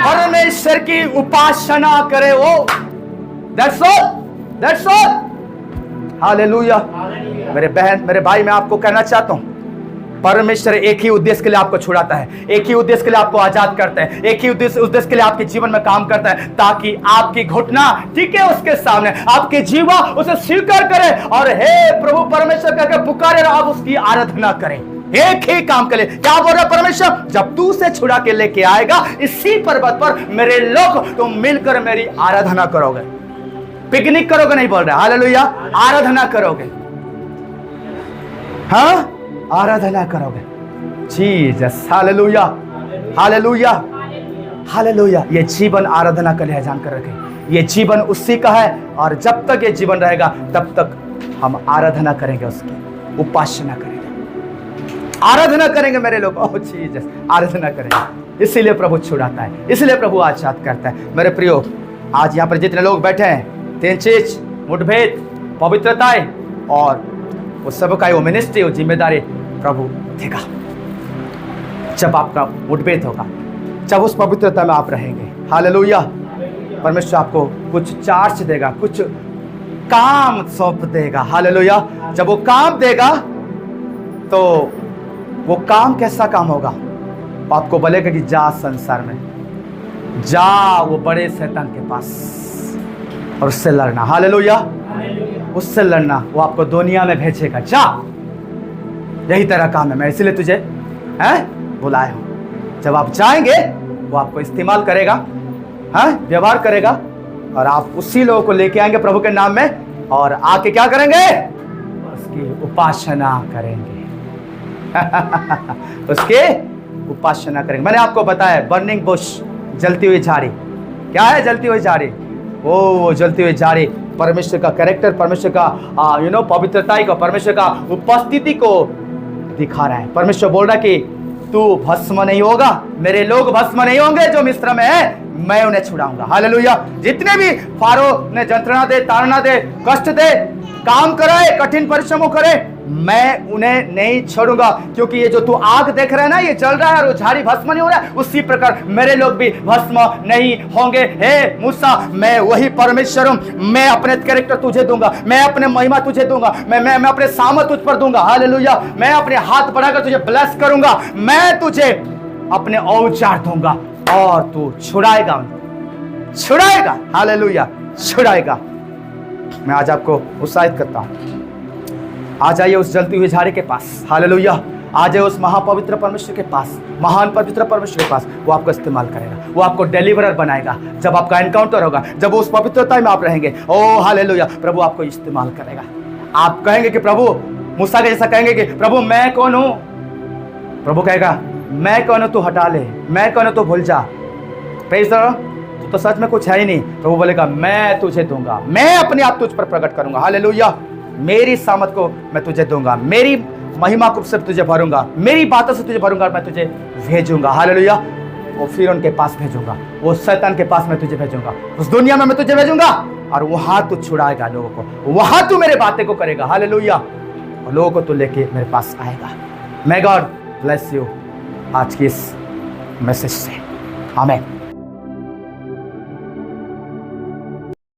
परमेश्वर की उपासना करे वो। That's all, that's all. Hallelujah. मेरे बहन, मेरे भाई, मैं आपको कहना चाहता हूं, परमेश्वर एक ही उद्देश्य के लिए आपको छुड़ाता है, एक ही उद्देश्य के लिए आपको आजाद करता है, एक ही उद्देश्य के लिए आपके जीवन में काम करता है, ताकि आपकी घुटना टिके उसके सामने, आपके जीवा उसे स्वीकार करे और हे प्रभु परमेश्वर करके पुकारे और आप उसकी आराधना करें। एक ही काम के लिए। क्या बोल रहा परमेश्वर? जब तू उसे छुड़ा के लेके आएगा इसी पर्वत पर मेरे लोग तुम मिलकर मेरी आराधना करोगे। पिकनिक करोगे नहीं बोल रहा, हालेलुया, आराधना करोगे। हाँ, आराधना करोगे। Jesus, hallelujah hallelujah hallelujah. ये जीवन आराधना का लिहाज जानकर रखें। ये जीवन उसी का है और जब तक ये जीवन रहेगा तब तक हम आराधना करेंगे, उसकी उपासना करेंगे, आराधना करेंगे मेरे लोग। ओह जीसस, आराधना करेंगे। इसीलिए प्रभु छुड़ाता है, इसीलिए प्रभु आजाद करता है। मेरे प्रियो, आज यहाँ पर जितने लोग बैठे हैं, 3 चीज, मुठभेद, पवित्रताएं और वो सब का वो मिनिस्ट्री, वो जिम्मेदारी प्रभु देगा। जब आपका मुठभेद होगा, जब उस पवित्रता में आप रहेंगे, हालेलुया, परमेश्वर आपको कुछ चार्ज देगा, कुछ काम सौंप देगा। हालेलुया। जब वो काम देगा तो वो काम कैसा काम होगा? आपको बोलेगा कि जा संसार में, जा वो बड़े शैतान के पास और उससे लड़ना। हालेलुया, उससे लड़ना। वो आपको दुनिया में भेजेगा, जा, यही तेरा काम है, मैं इसलिए तुझे बुलाया हूं। जब आप जाएंगे वो आपको इस्तेमाल करेगा, व्यवहार करेगा और आप उसी लोगों को लेके आएंगे प्रभु के नाम में और आके क्या करेंगे? उसकी उपासना करेंगे। उसके उपासना करेंगे। मैंने आपको बताया बर्निंग बुश, जलती हुई झाड़ी। क्या है जलती हुई झाड़ी? वो जलती हुई झाड़ी परमेश्वर का कैरेक्टर, परमेश्वर का पवित्रता को, परमेश्वर का उपस्थिति को दिखा रहा है। परमेश्वर बोल रहा है कि तू भस्म नहीं होगा, मेरे लोग भस्म नहीं होंगे जो मिस्र में है, मैं उन्हें छुड़ाऊंगा। हालेलुया। जितने भी फारो ने जंत्रणा दे, ताड़ना दे, कष्ट दे, काम कराए, कठिन परिश्रमों करे, मैं उन्हें नहीं छोड़ूंगा। क्योंकि ये जो तू आग देख रहा है ना, ये जल रहा है और वो झाड़ी भस्म नहीं हो रहा है, उसी प्रकार मेरे लोग भी भस्म नहीं होंगे। हे मूसा, मैं वही परमेश्वर हूं। मैं अपने कैरेक्टर तुझे दूंगा, मैं अपने महिमा तुझे दूंगा, मैं अपने सामर्थ तुझ पर दूंगा। हालेलुया। मैं अपने हाथ बढ़ाकर तुझे ब्लेस करूंगा, मैं तुझे अपने औजार दूंगा और तू छुड़ाएगा, छुड़ाएगा। हालेलुया, छुड़ाएगा। मैं आज आपको उत्साहित करता हूं, आ जाइए उस जलती हुई झाड़ी के पास। हालेलुया। आ जाइए उस महापवित्र परमेश्वर के पास, महान पवित्र परमेश्वर के पास। वो आपको इस्तेमाल करेगा, वो आपको डिलीवरर बनाएगा। जब आपका एनकाउंटर होगा, जब उस पवित्रता में आप रहेंगे, ओ हालेलुया, प्रभु आपको इस्तेमाल करेगा। आप कहेंगे कि प्रभु, मूसा के जैसा कहेंगे कि प्रभु मैं कौन हूं? प्रभु कहेगा मैं कौन हूं तू हटा ले, मैं कौन हूं तू भूल जा। Praise the Lord. तो सच में कुछ है ही नहीं। प्रभु बोलेगा मैं तुझे दूंगा, मैं अपने आप तुझ पर प्रकट करूंगा। हालेलुया। मेरी सामर्थ को मैं तुझे दूंगा, मेरी महिमा को से तुझे भरूंगा, मेरी बातों से तुझे भरूंगा, मैं तुझे भेजूंगा। हालेलुया। वो फिर उनके पास भेजूंगा, वो शैतान के पास मैं तुझे भेजूंगा, उस दुनिया में मैं तुझे भेजूंगा और वहां तू छुड़ाएगा लोगों को, वहां तू मेरे बातें को करेगा। हालेलुया। और लोगों को तू लेके मेरे पास आएगा। मे गॉड ब्लेस यू आज की इस मैसेज से, आमीन।